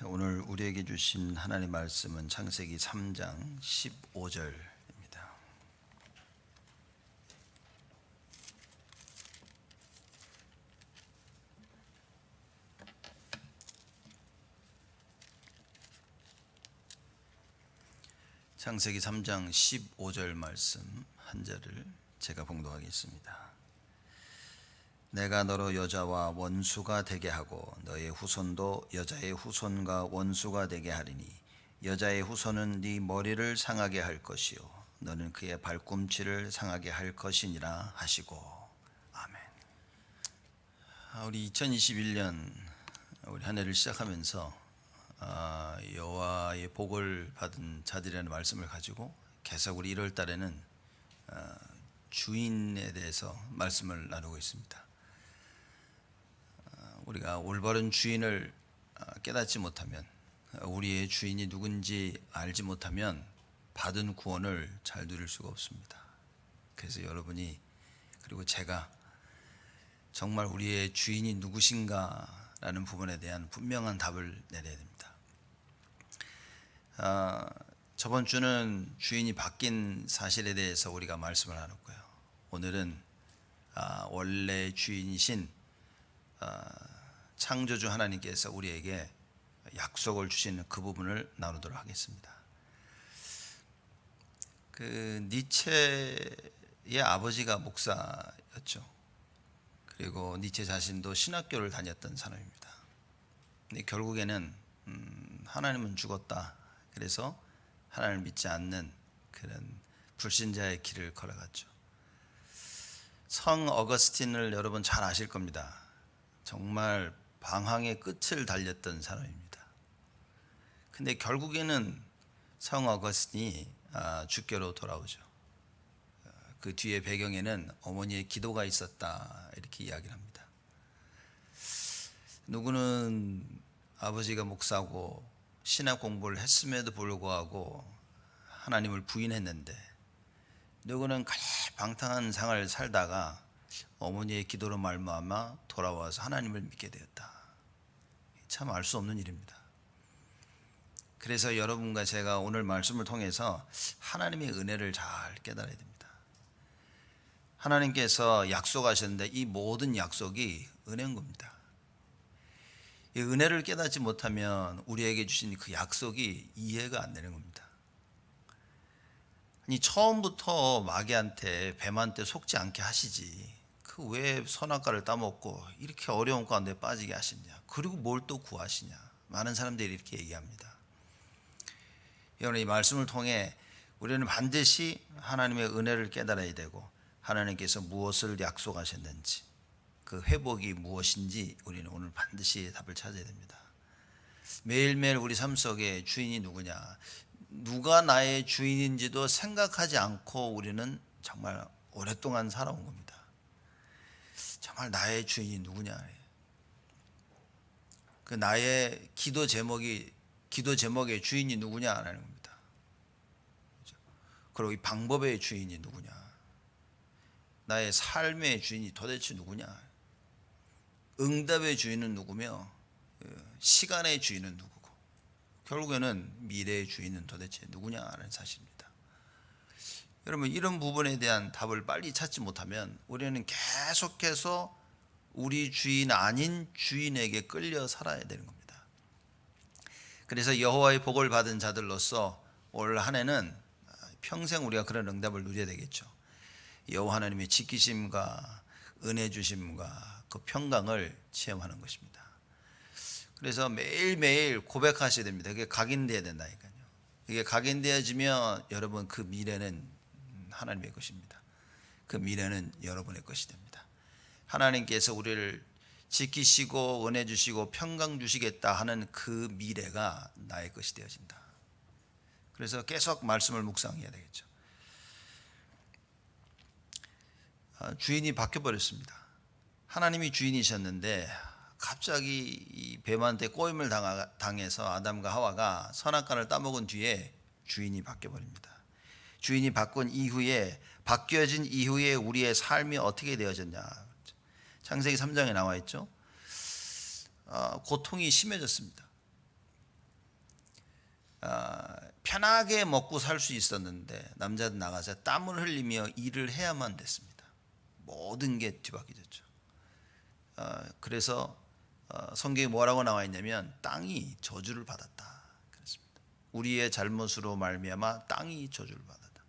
오늘 우리에게 주신 하나님의 말씀은 창세기 3장 15절입니다. 창세기 3장 15절 말씀 한 절을 제가 봉독하겠습니다. 내가 너로 여자와 원수가 되게 하고 너의 후손도 여자의 후손과 원수가 되게 하리니 여자의 후손은 네 머리를 상하게 할 것이요 너는 그의 발꿈치를 상하게 할 것이니라 하시고. 아멘. 우리 2021년 우리 한 해를 시작하면서 여호와의 복을 받은 자들이라는 말씀을 가지고 계속 우리 1월 달에는 주인에 대해서 말씀을 나누고 있습니다. 우리가 올바른 주인을 깨닫지 못하면, 우리의 주인이 누군지 알지 못하면 받은 구원을 잘 누릴 수가 없습니다. 그래서 여러분이 그리고 제가 정말 우리의 주인이 누구신가 라는 부분에 대한 분명한 답을 내려야 됩니다. 저번 주는 주인이 바뀐 사실에 대해서 우리가 말씀을 나눴고요. 오늘은 원래 주인이신 창조주 하나님께서 우리에게 약속을 주시는 그 부분을 나누도록 하겠습니다. 니체의 아버지가 목사였죠. 그리고 니체 자신도 신학교를 다녔던 사람입니다. 근데 결국에는 하나님은 죽었다. 그래서 하나님을 믿지 않는 그런 불신자의 길을 걸어갔죠. 성 어거스틴을 여러분 잘 아실 겁니다. 정말 방황의 끝을 달렸던 사람입니다. 근데 결국에는 성 어거스틴이 주교로 돌아오죠. 그 뒤에 배경에는 어머니의 기도가 있었다 이렇게 이야기를 합니다. 누구는 아버지가 목사고 신학 공부를 했음에도 불구하고 하나님을 부인했는데, 누구는 방탕한 생활을 살다가 어머니의 기도로 말미암아 돌아와서 하나님을 믿게 되었다. 참 알 수 없는 일입니다. 그래서 여러분과 제가 오늘 말씀을 통해서 하나님의 은혜를 잘 깨달아야 됩니다. 하나님께서 약속하셨는데 이 모든 약속이 은혜인 겁니다. 이 은혜를 깨닫지 못하면 우리에게 주신 그 약속이 이해가 안 되는 겁니다. 아니, 처음부터 마귀한테 뱀한테 속지 않게 하시지 그 왜 선악과를 따먹고 이렇게 어려운 가운데 빠지게 하시냐, 그리고 뭘 또 구하시냐, 많은 사람들이 이렇게 얘기합니다. 여러분, 이 말씀을 통해 우리는 반드시 하나님의 은혜를 깨달아야 되고, 하나님께서 무엇을 약속하셨는지, 그 회복이 무엇인지 우리는 오늘 반드시 답을 찾아야 됩니다. 매일매일 우리 삶 속에 주인이 누구냐, 누가 나의 주인인지도 생각하지 않고 우리는 정말 오랫동안 살아온 겁니다. 정말 나의 주인이 누구냐, 그 나의 기도 제목의 주인이 누구냐라는 겁니다. 그리고 이 방법의 주인이 누구냐, 나의 삶의 주인이 도대체 누구냐, 응답의 주인은 누구며 시간의 주인은 누구고 결국에는 미래의 주인은 도대체 누구냐라는 사실입니다. 여러분, 이런 부분에 대한 답을 빨리 찾지 못하면 우리는 계속해서 우리 주인 아닌 주인에게 끌려 살아야 되는 겁니다. 그래서 여호와의 복을 받은 자들로서 올 한 해는 평생 우리가 그런 응답을 누려야 되겠죠. 여호와 하나님의 지키심과 은혜 주심과 그 평강을 체험하는 것입니다. 그래서 매일매일 고백하셔야 됩니다. 그게 각인되어야 된다니까요. 이게 각인되어지면 여러분 그 미래는 하나님의 것입니다. 그 미래는 여러분의 것이 됩니다. 하나님께서 우리를 지키시고 은혜 주시고 평강 주시겠다 하는 그 미래가 나의 것이 되어진다. 그래서 계속 말씀을 묵상해야 되겠죠. 주인이 바뀌어버렸습니다. 하나님이 주인이셨는데 갑자기 이 뱀한테 꼬임을 당해서 아담과 하와가 선악과를 따먹은 뒤에 주인이 바뀌어버립니다. 주인이 바뀌어진 이후에 우리의 삶이 어떻게 되어졌냐, 창세기 3장에 나와 있죠. 고통이 심해졌습니다. 편하게 먹고 살 수 있었는데 남자들 나가서 땀을 흘리며 일을 해야만 됐습니다. 모든 게 뒤바뀌었죠. 그래서 성경에 뭐라고 나와 있냐면 땅이 저주를 받았다 그랬습니다. 우리의 잘못으로 말미암아 땅이 저주를 받았다.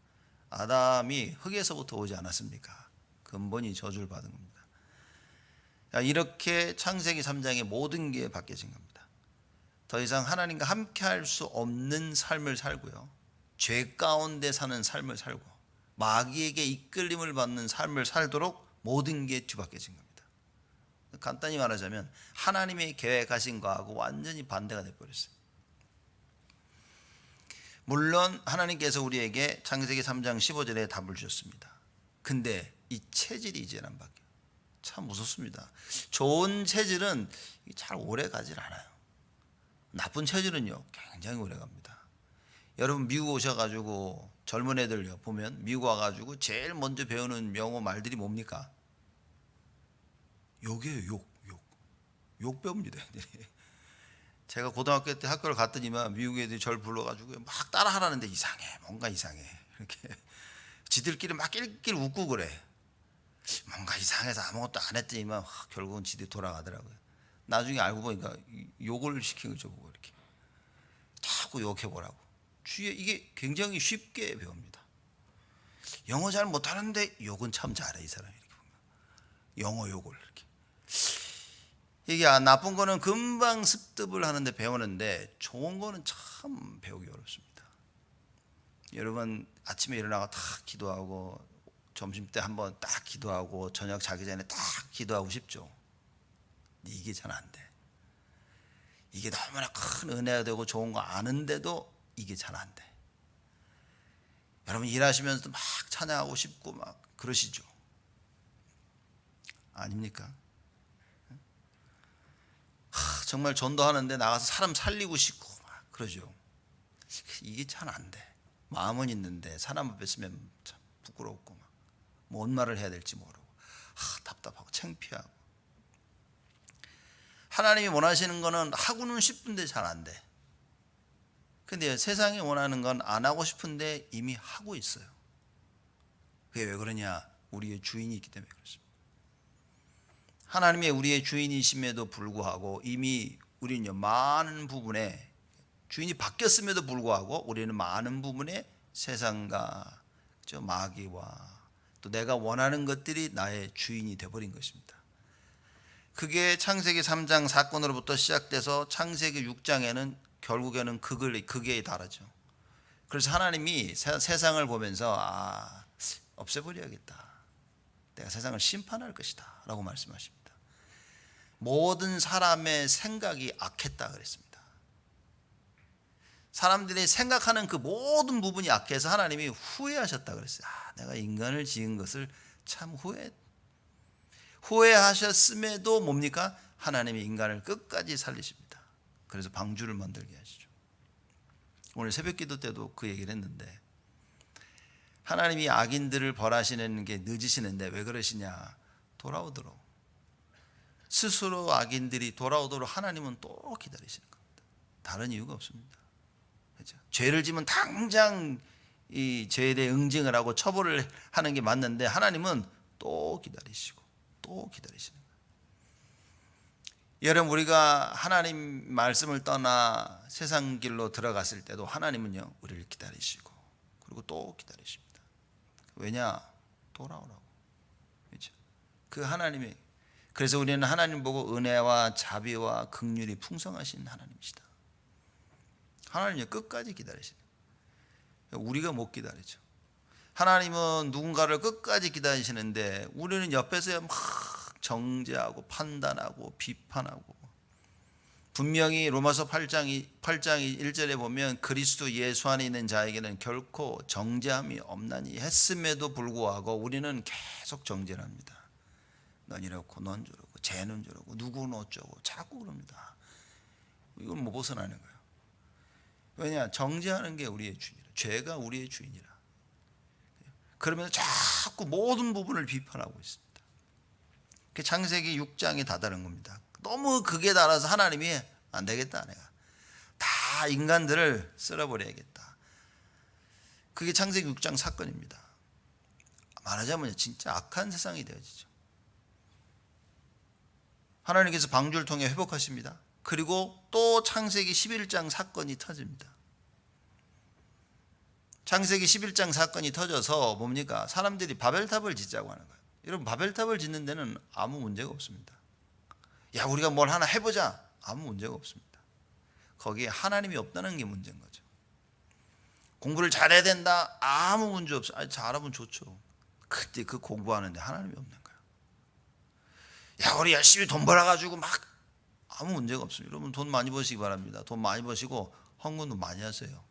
아담이 흙에서부터 오지 않았습니까? 근본이 저주를 받은 겁니다. 이렇게 창세기 3장의 모든 게 바뀌어진 겁니다. 더 이상 하나님과 함께 할 수 없는 삶을 살고요, 죄 가운데 사는 삶을 살고 마귀에게 이끌림을 받는 삶을 살도록 모든 게 뒤바뀌어진 겁니다. 간단히 말하자면 하나님의 계획하신 거하고 완전히 반대가 되어버렸어요. 물론 하나님께서 우리에게 창세기 3장 15절에 답을 주셨습니다. 근데 이 체질이 이제는 안 바뀌어요. 참 무섭습니다. 좋은 체질은 잘 오래 가질 않아요. 나쁜 체질은요 굉장히 오래 갑니다. 여러분 미국 오셔가지고 젊은 애들요 보면 미국 와가지고 제일 먼저 배우는 영어 말들이 뭡니까? 욕이에요. 욕 배웁니다. 제가 고등학교 때 학교를 갔더니만 미국 애들이 저를 불러가지고 막 따라하라는데 이상해, 뭔가 이상해. 이렇게 지들끼리 막 낄낄 웃고 그래. 뭔가 이상해서 아무것도 안 했더니만 결국은 지들이 돌아가더라고요. 나중에 알고 보니까 욕을 시킨 거죠. 보고 이렇게 자꾸 욕해보라고. 주위에 이게 굉장히 쉽게 배웁니다. 영어 잘 못하는데 욕은 참 잘해 이 사람이. 이렇게 보면 영어 욕을 이렇게. 이게 나쁜 거는 금방 습득을 하는데 배우는데 좋은 거는 참 배우기 어렵습니다. 여러분 아침에 일어나고 딱 기도하고 점심때 한번 딱 기도하고 저녁 자기 전에 딱 기도하고 싶죠. 이게 잘 안 돼. 이게 너무나 큰 은혜가 되고 좋은 거 아는데도 이게 잘 안 돼. 여러분 일하시면서도 막 찬양하고 싶고 막 그러시죠. 아닙니까? 정말 전도하는데 나가서 사람 살리고 싶고 막 그러죠. 이게 잘 안 돼. 마음은 있는데 사람 앞에 있으면 참 부끄럽고 막 뭔 말을 해야 될지 모르고 답답하고 창피하고. 하나님이 원하시는 거는 하고는 싶은데 잘 안 돼. 근데 세상이 원하는 건 안 하고 싶은데 이미 하고 있어요. 그게 왜 그러냐? 우리의 주인이 있기 때문에 그렇습니다. 하나님의 우리의 주인이심에도 불구하고 이미 우리는 많은 부분에 주인이 바뀌었음에도 불구하고 우리는 많은 부분에 세상과 마귀와 또 내가 원하는 것들이 나의 주인이 되어버린 것입니다. 그게 창세기 3장 사건으로부터 시작돼서 창세기 6장에는 결국에는 극에 달하죠. 그래서 하나님이 세상을 보면서 없애버려야겠다. 내가 세상을 심판할 것이다 라고 말씀하십니다. 모든 사람의 생각이 악했다 그랬습니다. 사람들이 생각하는 그 모든 부분이 악해서 하나님이 후회하셨다 그랬어요. 내가 인간을 지은 것을 참 후회하셨음에도 뭡니까? 하나님이 인간을 끝까지 살리십니다. 그래서 방주를 만들게 하시죠. 오늘 새벽기도 때도 그 얘기를 했는데 하나님이 악인들을 벌하시는 게 늦으시는데 왜 그러시냐? 돌아오도록, 스스로 악인들이 돌아오도록 하나님은 또 기다리시는 겁니다. 다른 이유가 없습니다. 그렇죠? 죄를 지면 당장 이 죄에 대해 응징을 하고 처벌을 하는 게 맞는데 하나님은 또 기다리시고 또 기다리시는 거예요. 여러분 우리가 하나님 말씀을 떠나 세상 길로 들어갔을 때도 하나님은요 우리를 기다리시고 그리고 또 기다리십니다. 왜냐? 돌아오라고. 그렇죠? 그 하나님이, 그래서 우리는 하나님 보고 은혜와 자비와 긍휼이 풍성하신 하나님이시다. 하나님이 끝까지 기다리시는 거예요. 우리가 못 기다리죠. 하나님은 누군가를 끝까지 기다리시는데 우리는 옆에서 막 정죄하고 판단하고 비판하고. 분명히 로마서 8장 1절에 보면 그리스도 예수 안에 있는 자에게는 결코 정죄함이 없나니 했음에도 불구하고 우리는 계속 정죄를 합니다. 넌 이렇고 넌 저렇고 쟤는 저렇고 누구는 어쩌고 자꾸 그럽니다. 이건 못 벗어나는 거예요. 왜냐? 정죄하는 게 우리의 주인이라. 죄가 우리의 주인이라. 그러면서 자꾸 모든 부분을 비판하고 있습니다. 창세기 6장이 다다른 겁니다. 너무 극에 달아서 하나님이 안 되겠다, 내가 다 다 인간들을 쓸어버려야겠다. 그게 창세기 6장 사건입니다. 말하자면 진짜 악한 세상이 되어지죠. 하나님께서 방주를 통해 회복하십니다. 그리고 또 창세기 11장 사건이 터집니다. 창세기 11장 사건이 터져서 뭡니까? 사람들이 바벨탑을 짓자고 하는 거예요. 여러분, 바벨탑을 짓는 데는 아무 문제가 없습니다. 야, 우리가 뭘 하나 해보자. 아무 문제가 없습니다. 거기에 하나님이 없다는 게 문제인 거죠. 공부를 잘해야 된다. 아무 문제 없어요. 아니, 잘하면 좋죠. 그때 그 공부하는데 하나님이 없는 거예요. 야, 우리 열심히 돈 벌어가지고 막 아무 문제가 없습니다. 여러분, 돈 많이 버시기 바랍니다. 돈 많이 버시고 헌금도 많이 하세요.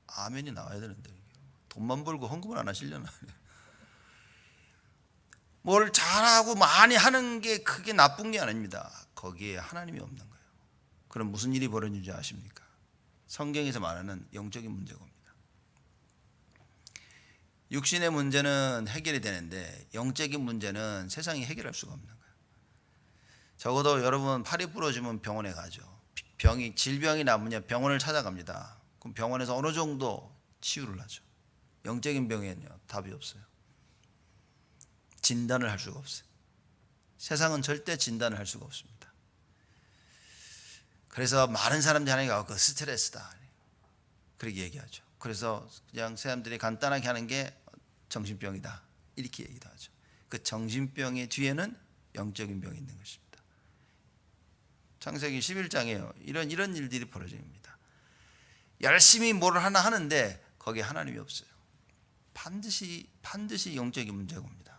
아멘이 나와야 되는데 돈만 벌고 헌금을 안 하시려나. 뭘 잘하고 많이 하는 게 크게 나쁜 게 아닙니다. 거기에 하나님이 없는 거예요. 그럼 무슨 일이 벌어지는지 아십니까? 성경에서 말하는 영적인 문제가 옵니다. 육신의 문제는 해결이 되는데 영적인 문제는 세상이 해결할 수가 없는 거예요. 적어도 여러분 팔이 부러지면 병원에 가죠. 질병이 남으면 병원을 찾아갑니다. 그럼 병원에서 어느 정도 치유를 하죠. 영적인 병에는요, 답이 없어요. 진단을 할 수가 없어요. 세상은 절대 진단을 할 수가 없습니다. 그래서 많은 사람들이 하는 게 그 스트레스다 그렇게 얘기하죠. 그래서 그냥 사람들이 간단하게 하는 게 정신병이다 이렇게 얘기도 하죠. 그 정신병의 뒤에는 영적인 병이 있는 것입니다. 창세기 11장에요. 이런 일들이 벌어집니다. 열심히 뭘 하나 하는데 거기에 하나님이 없어요. 반드시 영적인 문제가 옵니다.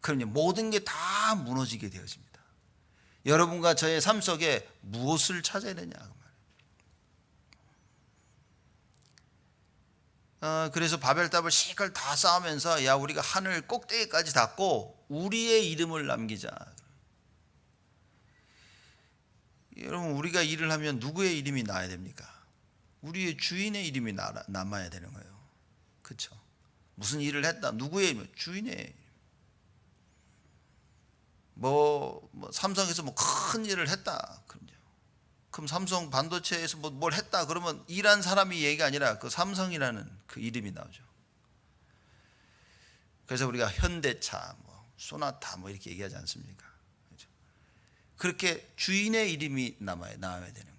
그럼 모든 게 다 무너지게 되어집니다. 여러분과 저의 삶 속에 무엇을 찾아야 되냐 그 말이에요. 그래서 바벨탑을 실컷 다 쌓으면서 야, 우리가 하늘 꼭대기까지 닿고 우리의 이름을 남기자. 여러분, 우리가 일을 하면 누구의 이름이 나야 됩니까? 우리의 주인의 이름이 남아야 되는 거예요. 그렇죠? 무슨 일을 했다. 누구의 이름? 주인의 이름. 삼성에서 큰 일을 했다. 그럼 삼성 반도체에서 뭘 했다. 그러면 일한 사람이 얘기가 아니라 그 삼성이라는 그 이름이 나오죠. 그래서 우리가 현대차, 소나타 이렇게 얘기하지 않습니까? 그렇죠? 그렇게 주인의 이름이 나와야 되는 거예요.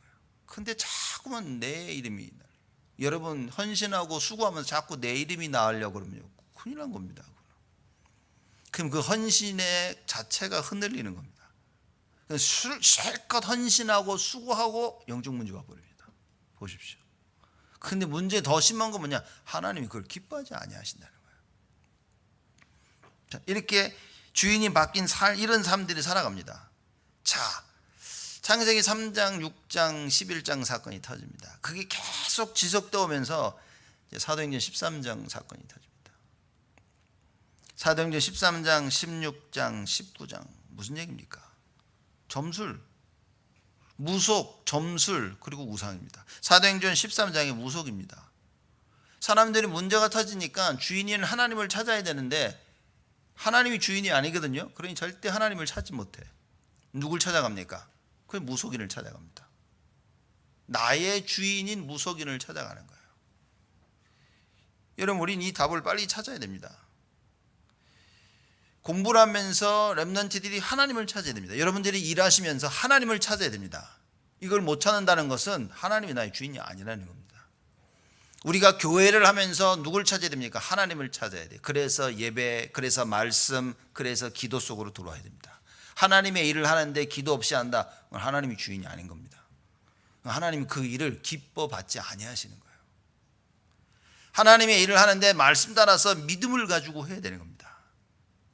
근데 자꾸만 내 이름이 나와요. 여러분, 헌신하고 수고하면서 자꾸 내 이름이 나오려고 그러면 큰일 난 겁니다. 그럼 그 헌신의 자체가 흔들리는 겁니다. 실컷 헌신하고 수고하고 영적 문제가 버립니다. 보십시오. 근데 문제 더 심한 건 뭐냐? 하나님이 그걸 기뻐하지 아니하신다는 거예요. 자, 이렇게 주인이 바뀐 이런 사람들이 살아갑니다. 자, 창세기 3장, 6장, 11장 사건이 터집니다. 그게 계속 지속되어 오면서 사도행전 13장 사건이 터집니다. 사도행전 13장, 16장, 19장 무슨 얘기입니까? 점술, 무속, 점술, 그리고 우상입니다. 사도행전 13장의 무속입니다. 사람들이 문제가 터지니까 주인인 하나님을 찾아야 되는데 하나님이 주인이 아니거든요. 그러니 절대 하나님을 찾지 못해. 누굴 찾아갑니까? 그 무속인을 찾아갑니다. 나의 주인인 무속인을 찾아가는 거예요. 여러분, 우린 이 답을 빨리 찾아야 됩니다. 공부를 하면서 렘넌트들이 하나님을 찾아야 됩니다. 여러분들이 일하시면서 하나님을 찾아야 됩니다. 이걸 못 찾는다는 것은 하나님이 나의 주인이 아니라는 겁니다. 우리가 교회를 하면서 누굴 찾아야 됩니까? 하나님을 찾아야 돼요. 그래서 예배, 그래서 말씀, 그래서 기도 속으로 들어와야 됩니다. 하나님의 일을 하는데 기도 없이 한다. 하나님이 주인이 아닌 겁니다. 하나님이 그 일을 기뻐 받지 아니하시는 거예요. 하나님의 일을 하는데 말씀 따라서 믿음을 가지고 해야 되는 겁니다.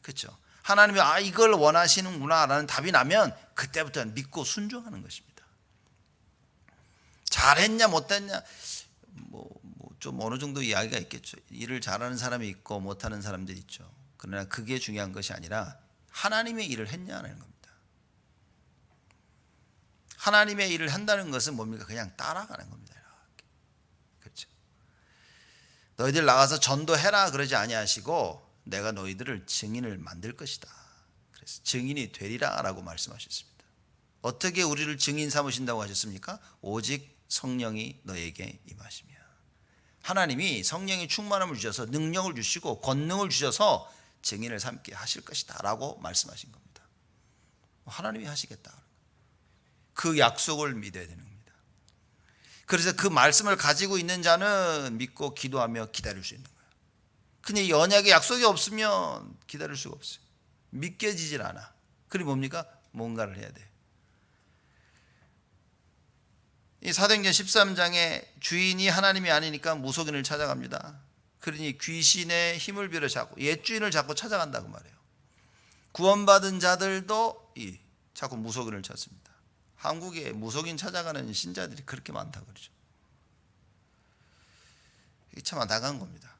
그렇죠? 하나님이 이걸 원하시는구나 라는 답이 나면 그때부터는 믿고 순종하는 것입니다. 잘했냐 못했냐 좀 어느 정도 이야기가 있겠죠. 일을 잘하는 사람이 있고 못하는 사람들이 있죠. 그러나 그게 중요한 것이 아니라 하나님의 일을 했냐는 겁니다. 하나님의 일을 한다는 것은 뭡니까? 그냥 따라가는 겁니다. 그렇죠? 너희들 나가서 전도해라 그러지 아니하시고 내가 너희들을 증인을 만들 것이다. 그래서 증인이 되리라 라고 말씀하셨습니다. 어떻게 우리를 증인 삼으신다고 하셨습니까? 오직 성령이 너에게 임하시며. 하나님이 성령의 충만함을 주셔서 능력을 주시고 권능을 주셔서 증인을 삼게 하실 것이다 라고 말씀하신 겁니다. 하나님이 하시겠다. 그 약속을 믿어야 되는 겁니다. 그래서 그 말씀을 가지고 있는 자는 믿고 기도하며 기다릴 수 있는 거예요. 근데 언약의 약속이 없으면 기다릴 수가 없어요. 믿겨지질 않아. 그리고 뭡니까? 뭔가를 해야 돼. 이 사도행전 13장에 주인이 하나님이 아니니까 무속인을 찾아갑니다. 그러니 귀신의 힘을 빌어 잡고 옛 주인을 자꾸 찾아간다고 말해요. 구원받은 자들도 자꾸 무속인을 찾습니다. 한국에 무속인 찾아가는 신자들이 그렇게 많다고 그러죠. 이게 참 안타까운 겁니다.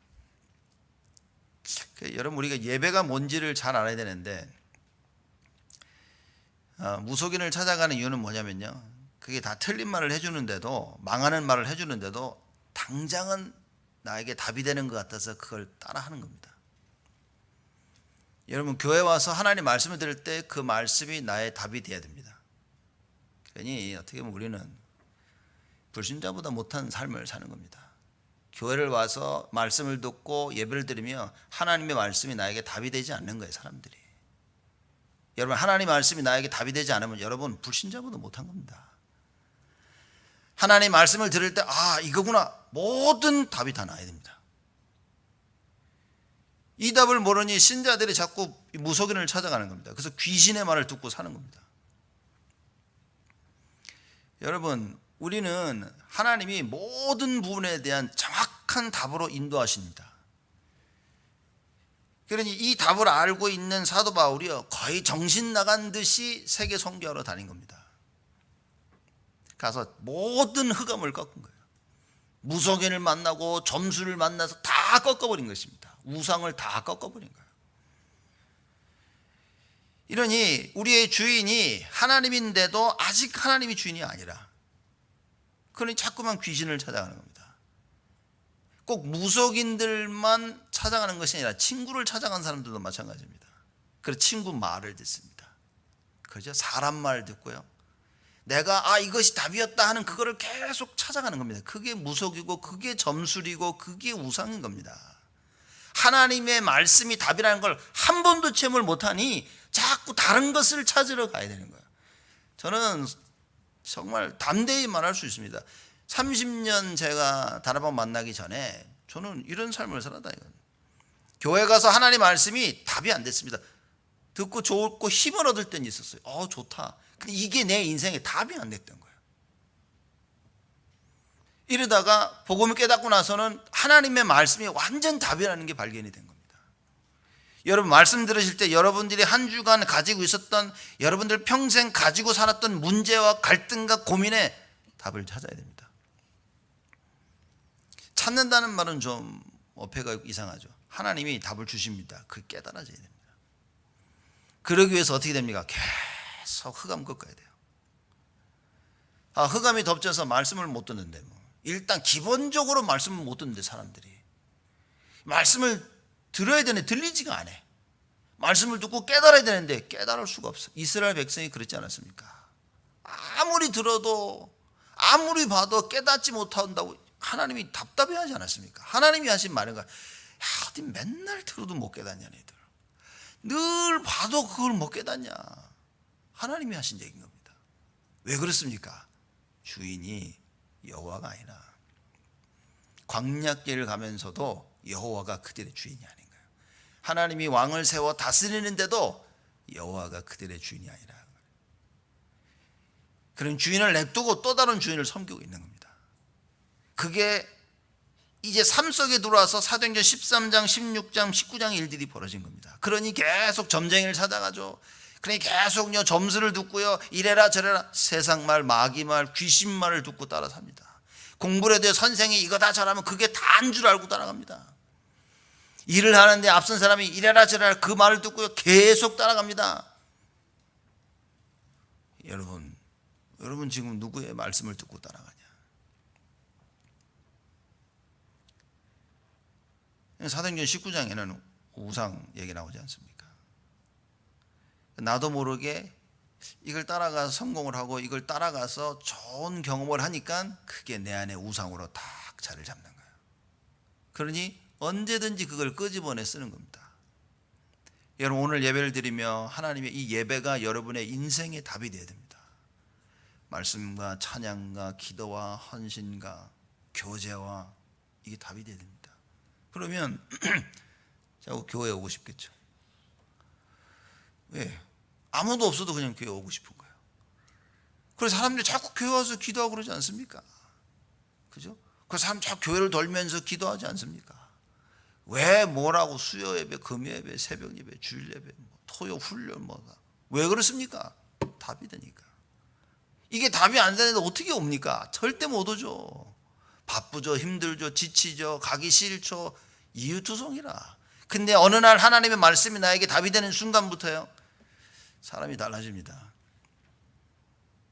여러분, 우리가 예배가 뭔지를 잘 알아야 되는데 무속인을 찾아가는 이유는 뭐냐면요, 그게 다 틀린 말을 해주는데도, 망하는 말을 해주는데도 당장은 나에게 답이 되는 것 같아서 그걸 따라하는 겁니다. 여러분, 교회 와서 하나님 말씀을 들을 때 그 말씀이 나의 답이 돼야 됩니다. 그러니 어떻게 보면 우리는 불신자보다 못한 삶을 사는 겁니다. 교회를 와서 말씀을 듣고 예배를 드리며 하나님의 말씀이 나에게 답이 되지 않는 거예요, 사람들이. 여러분, 하나님의 말씀이 나에게 답이 되지 않으면 여러분 불신자보다 못한 겁니다. 하나님 말씀을 들을 때 이거구나, 모든 답이 다 나야 됩니다. 이 답을 모르니 신자들이 자꾸 무속인을 찾아가는 겁니다. 그래서 귀신의 말을 듣고 사는 겁니다. 여러분, 우리는 하나님이 모든 부분에 대한 정확한 답으로 인도하십니다. 그러니 이 답을 알고 있는 사도 바울이요, 거의 정신 나간 듯이 세계 선교하러 다닌 겁니다. 가서 모든 흑암을 꺾은 거예요. 무속인을 만나고 점수를 만나서 다 꺾어버린 것입니다. 우상을 다 꺾어버린 거예요. 이러니 우리의 주인이 하나님인데도 아직 하나님이 주인이 아니라, 그러니 자꾸만 귀신을 찾아가는 겁니다. 꼭 무속인들만 찾아가는 것이 아니라 친구를 찾아간 사람들도 마찬가지입니다. 그래서 친구 말을 듣습니다. 그죠? 사람 말 듣고요, 내가 이것이 답이었다 하는 그거를 계속 찾아가는 겁니다. 그게 무속이고 그게 점술이고 그게 우상인 겁니다. 하나님의 말씀이 답이라는 걸 한 번도 체험을 못하니 자꾸 다른 것을 찾으러 가야 되는 거예요. 저는 정말 담대히 말할 수 있습니다. 30년 제가 다락방 만나기 전에 저는 이런 삶을 살았다 이거예요. 교회 가서 하나님 말씀이 답이 안 됐습니다. 듣고 좋고 힘을 얻을 때는 있었어요. 좋다. 근데 이게 내 인생에 답이 안 됐던 거예요. 이러다가 복음을 깨닫고 나서는 하나님의 말씀이 완전 답이라는 게 발견이 된 겁니다. 여러분, 말씀 들으실 때 여러분들이 한 주간 가지고 있었던, 여러분들 평생 가지고 살았던 문제와 갈등과 고민에 답을 찾아야 됩니다. 찾는다는 말은 좀 어폐가 이상하죠. 하나님이 답을 주십니다. 그 깨달아져야 됩니다. 그러기 위해서 어떻게 됩니까? 계속 흑암 꺾어야 돼요. 흑암이 덮쳐서 말씀을 못 듣는데, 일단 기본적으로 말씀을 못 듣는데, 사람들이 말씀을 들어야 되는데 들리지가 않아. 말씀을 듣고 깨달아야 되는데 깨달을 수가 없어. 이스라엘 백성이 그렇지 않았습니까? 아무리 들어도 아무리 봐도 깨닫지 못한다고 하나님이 답답해하지 않았습니까? 하나님이 하신 말인 거야. 어디 맨날 들어도 못 깨닫냐, 너희들. 늘 봐도 그걸 못 깨닫냐. 하나님이 하신 얘기인 겁니다. 왜 그렇습니까? 주인이 여호와가 아니라, 광야길을 가면서도 여호와가 그들의 주인이 아닌 거예요. 하나님이 왕을 세워 다스리는데도 여호와가 그들의 주인이 아니라, 그런 주인을 냅두고 또 다른 주인을 섬기고 있는 겁니다. 그게 이제 삶 속에 들어와서 사도행전 13장, 16장, 19장의 일들이 벌어진 겁니다. 그러니 계속 점쟁이를 찾아가죠. 그러니 계속요 점수를 듣고요, 이래라 저래라 세상 말, 마귀 말, 귀신 말을 듣고 따라 삽니다. 공부를 해도 선생이 이거다 저라면 그게 다인 줄 알고 따라갑니다. 일을 하는데 앞선 사람이 이래라 저래라 그 말을 듣고요 계속 따라갑니다. 여러분 지금 누구의 말씀을 듣고 따라가냐? 사도행전 19장에는 우상 얘기 나오지 않습니까? 나도 모르게 이걸 따라가서 성공을 하고 이걸 따라가서 좋은 경험을 하니까 그게 내 안에 우상으로 딱 자리를 잡는 거예요. 그러니 언제든지 그걸 끄집어내 쓰는 겁니다. 여러분 오늘 예배를 드리며 하나님의 이 예배가 여러분의 인생의 답이 되어야 됩니다. 말씀과 찬양과 기도와 헌신과 교제와 이게 답이 되어야 됩니다. 그러면 자꾸 교회에 오고 싶겠죠. 왜? 아무도 없어도 그냥 교회 오고 싶은 거예요. 그래서 사람들이 자꾸 교회 와서 기도하고 그러지 않습니까? 그죠? 그 사람 자꾸 교회를 돌면서 기도하지 않습니까? 왜 뭐라고 수요 예배, 금요 예배, 새벽 예배, 주일 예배, 토요 훈련 뭐가 왜 그렇습니까? 답이 되니까. 이게 답이 안 되는데 어떻게 옵니까? 절대 못 오죠. 바쁘죠, 힘들죠, 지치죠, 가기 싫죠, 이유투성이라. 근데 어느 날 하나님의 말씀이 나에게 답이 되는 순간부터요, 사람이 달라집니다.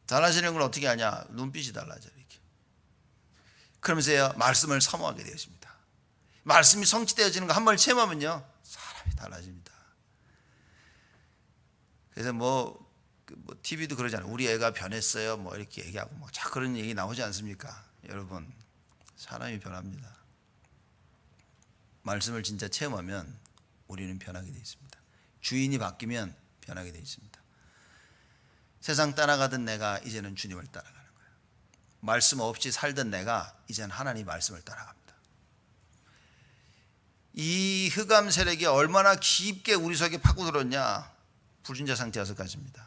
달라지는 걸 어떻게 하냐? 눈빛이 달라져요. 이렇게. 그러면서요, 말씀을 사모하게 되어집니다. 말씀이 성취되어지는 거 한 번 체험하면요, 사람이 달라집니다. 그래서 뭐 TV도 그러잖아요. 우리 애가 변했어요. 뭐 이렇게 얘기하고 뭐 자 그런 얘기 나오지 않습니까? 여러분, 사람이 변합니다. 말씀을 진짜 체험하면 우리는 변하게 되어 있습니다. 주인이 바뀌면 변하게 되어 있습니다. 세상 따라가던 내가 이제는 주님을 따라가는 거예요. 말씀 없이 살던 내가 이제는 하나님 말씀을 따라갑니다. 이 흑암 세력이 얼마나 깊게 우리 속에 파고들었냐? 불신자 상태에서까지입니다.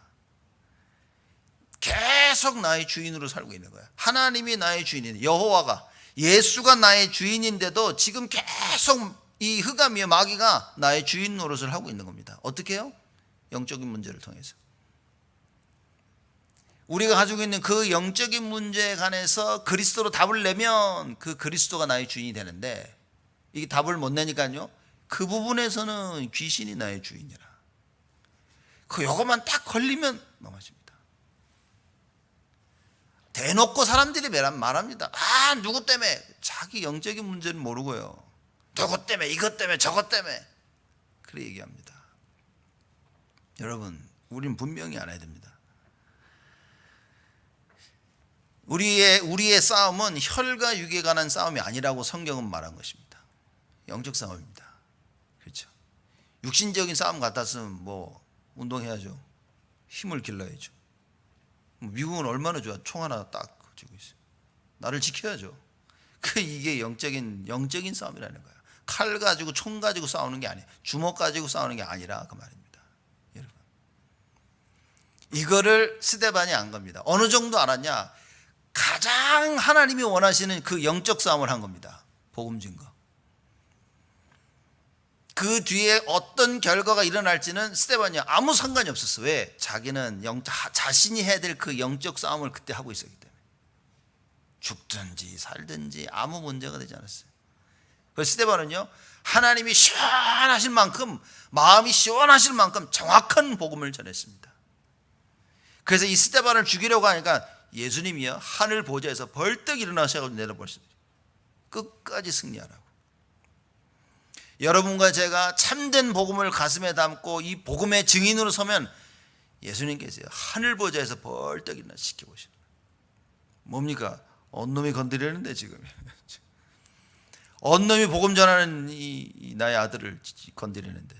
계속 나의 주인으로 살고 있는 거예요. 하나님이 나의 주인인 여호와가, 예수가 나의 주인인데도 지금 계속 이 흑암이요, 마귀가 나의 주인 노릇을 하고 있는 겁니다. 어떻게 해요? 영적인 문제를 통해서. 우리가 가지고 있는 그 영적인 문제에 관해서 그리스도로 답을 내면 그 그리스도가 나의 주인이 되는데, 이게 답을 못 내니까요, 그 부분에서는 귀신이 나의 주인이라. 그 요것만 딱 걸리면 넘어집니다. 대놓고 사람들이 말합니다. 아, 누구 때문에? 자기 영적인 문제는 모르고요, 누구 때문에, 이것 때문에, 저것 때문에 그래 얘기합니다. 여러분, 우리는 분명히 알아야 됩니다. 우리의 싸움은 혈과 육에 관한 싸움이 아니라고 성경은 말한 것입니다. 영적 싸움입니다. 그렇죠? 육신적인 싸움 같았으면 뭐 운동해야죠. 힘을 길러야죠. 미국은 얼마나 좋아. 총 하나 딱 가지고 있어요. 나를 지켜야죠. 이게 영적인 싸움이라는 거예요. 칼 가지고, 총 가지고 싸우는 게 아니에요. 주먹 가지고 싸우는 게 아니라 그 말입니다. 여러분, 이거를 스데반이 안 겁니다. 어느 정도 알았냐? 가장 하나님이 원하시는 그 영적 싸움을 한 겁니다. 복음 증거. 그 뒤에 어떤 결과가 일어날지는 스데반이 아무 상관이 없었어. 왜? 자기는 자신이 해야 될 그 영적 싸움을 그때 하고 있었기 때문에. 죽든지 살든지 아무 문제가 되지 않았어요. 그래서 스데반은요, 하나님이 시원하실 만큼, 마음이 시원하실 만큼 정확한 복음을 전했습니다. 그래서 이 스데반을 죽이려고 하니까 예수님이요, 하늘 보좌에서 벌떡 일어나셔가지고 내려보십니다. 끝까지 승리하라고. 여러분과 제가 참된 복음을 가슴에 담고 이 복음의 증인으로 서면 예수님께서 하늘 보좌에서 벌떡 일어나 지켜보시는 거예요. 뭡니까? 언놈이 건드리는데 지금. 언놈이 복음 전하는 이 나의 아들을 건드리는데.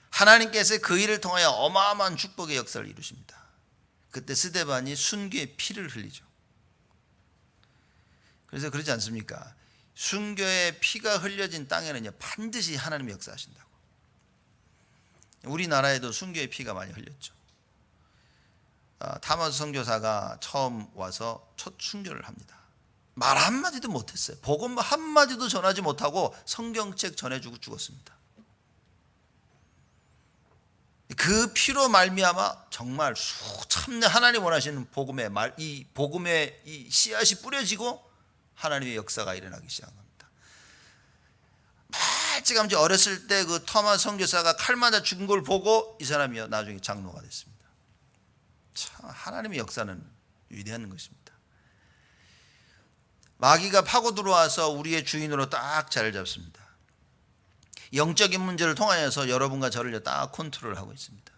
하나님께서 그 일을 통하여 어마어마한 축복의 역사를 이루십니다. 그때 스데반이 순교의 피를 흘리죠. 그래서 그러지 않습니까? 순교의 피가 흘려진 땅에는요, 반드시 하나님이 역사하신다고. 우리나라에도 순교의 피가 많이 흘렸죠. 타마스 선교사가 처음 와서 첫 순교를 합니다. 말 한마디도 못했어요. 복음 한마디도 전하지 못하고 성경책 전해주고 죽었습니다. 그 피로 말미암아 정말 수참내 하나님 원하시는 복음의 이 복음의 이 씨앗이 뿌려지고 하나님의 역사가 일어나기 시작한 겁니다. 말찌감치 어렸을 때 그 토마스 선교사가 칼 맞아 죽은 걸 보고 이 사람이요, 나중에 장로가 됐습니다. 참 하나님의 역사는 위대한 것입니다. 마귀가 파고 들어와서 우리의 주인으로 딱 자리를 잡습니다. 영적인 문제를 통하여서 여러분과 저를 딱 컨트롤하고 있습니다.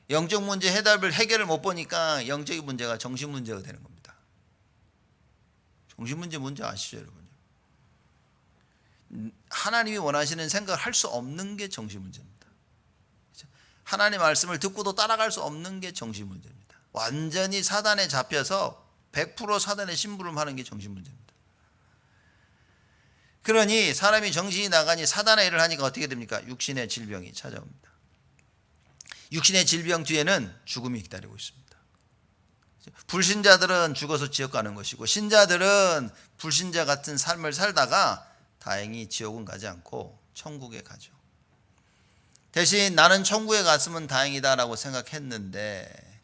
영적 문제 해결을 못 보니까 영적인 문제가 정신 문제가 되는 겁니다. 정신 문제 아시죠, 여러분? 하나님이 원하시는 생각을 할 수 없는 게 정신 문제입니다. 하나님의 말씀을 듣고도 따라갈 수 없는 게 정신 문제입니다. 완전히 사단에 잡혀서 100% 사단의 심부름하는 게 정신 문제입니다. 그러니 사람이 정신이 나가니 사단의 일을 하니까 어떻게 됩니까? 육신의 질병이 찾아옵니다. 육신의 질병 뒤에는 죽음이 기다리고 있습니다. 불신자들은 죽어서 지옥 가는 것이고, 신자들은 불신자 같은 삶을 살다가 다행히 지옥은 가지 않고 천국에 가죠. 대신 나는 천국에 갔으면 다행이다라고 생각했는데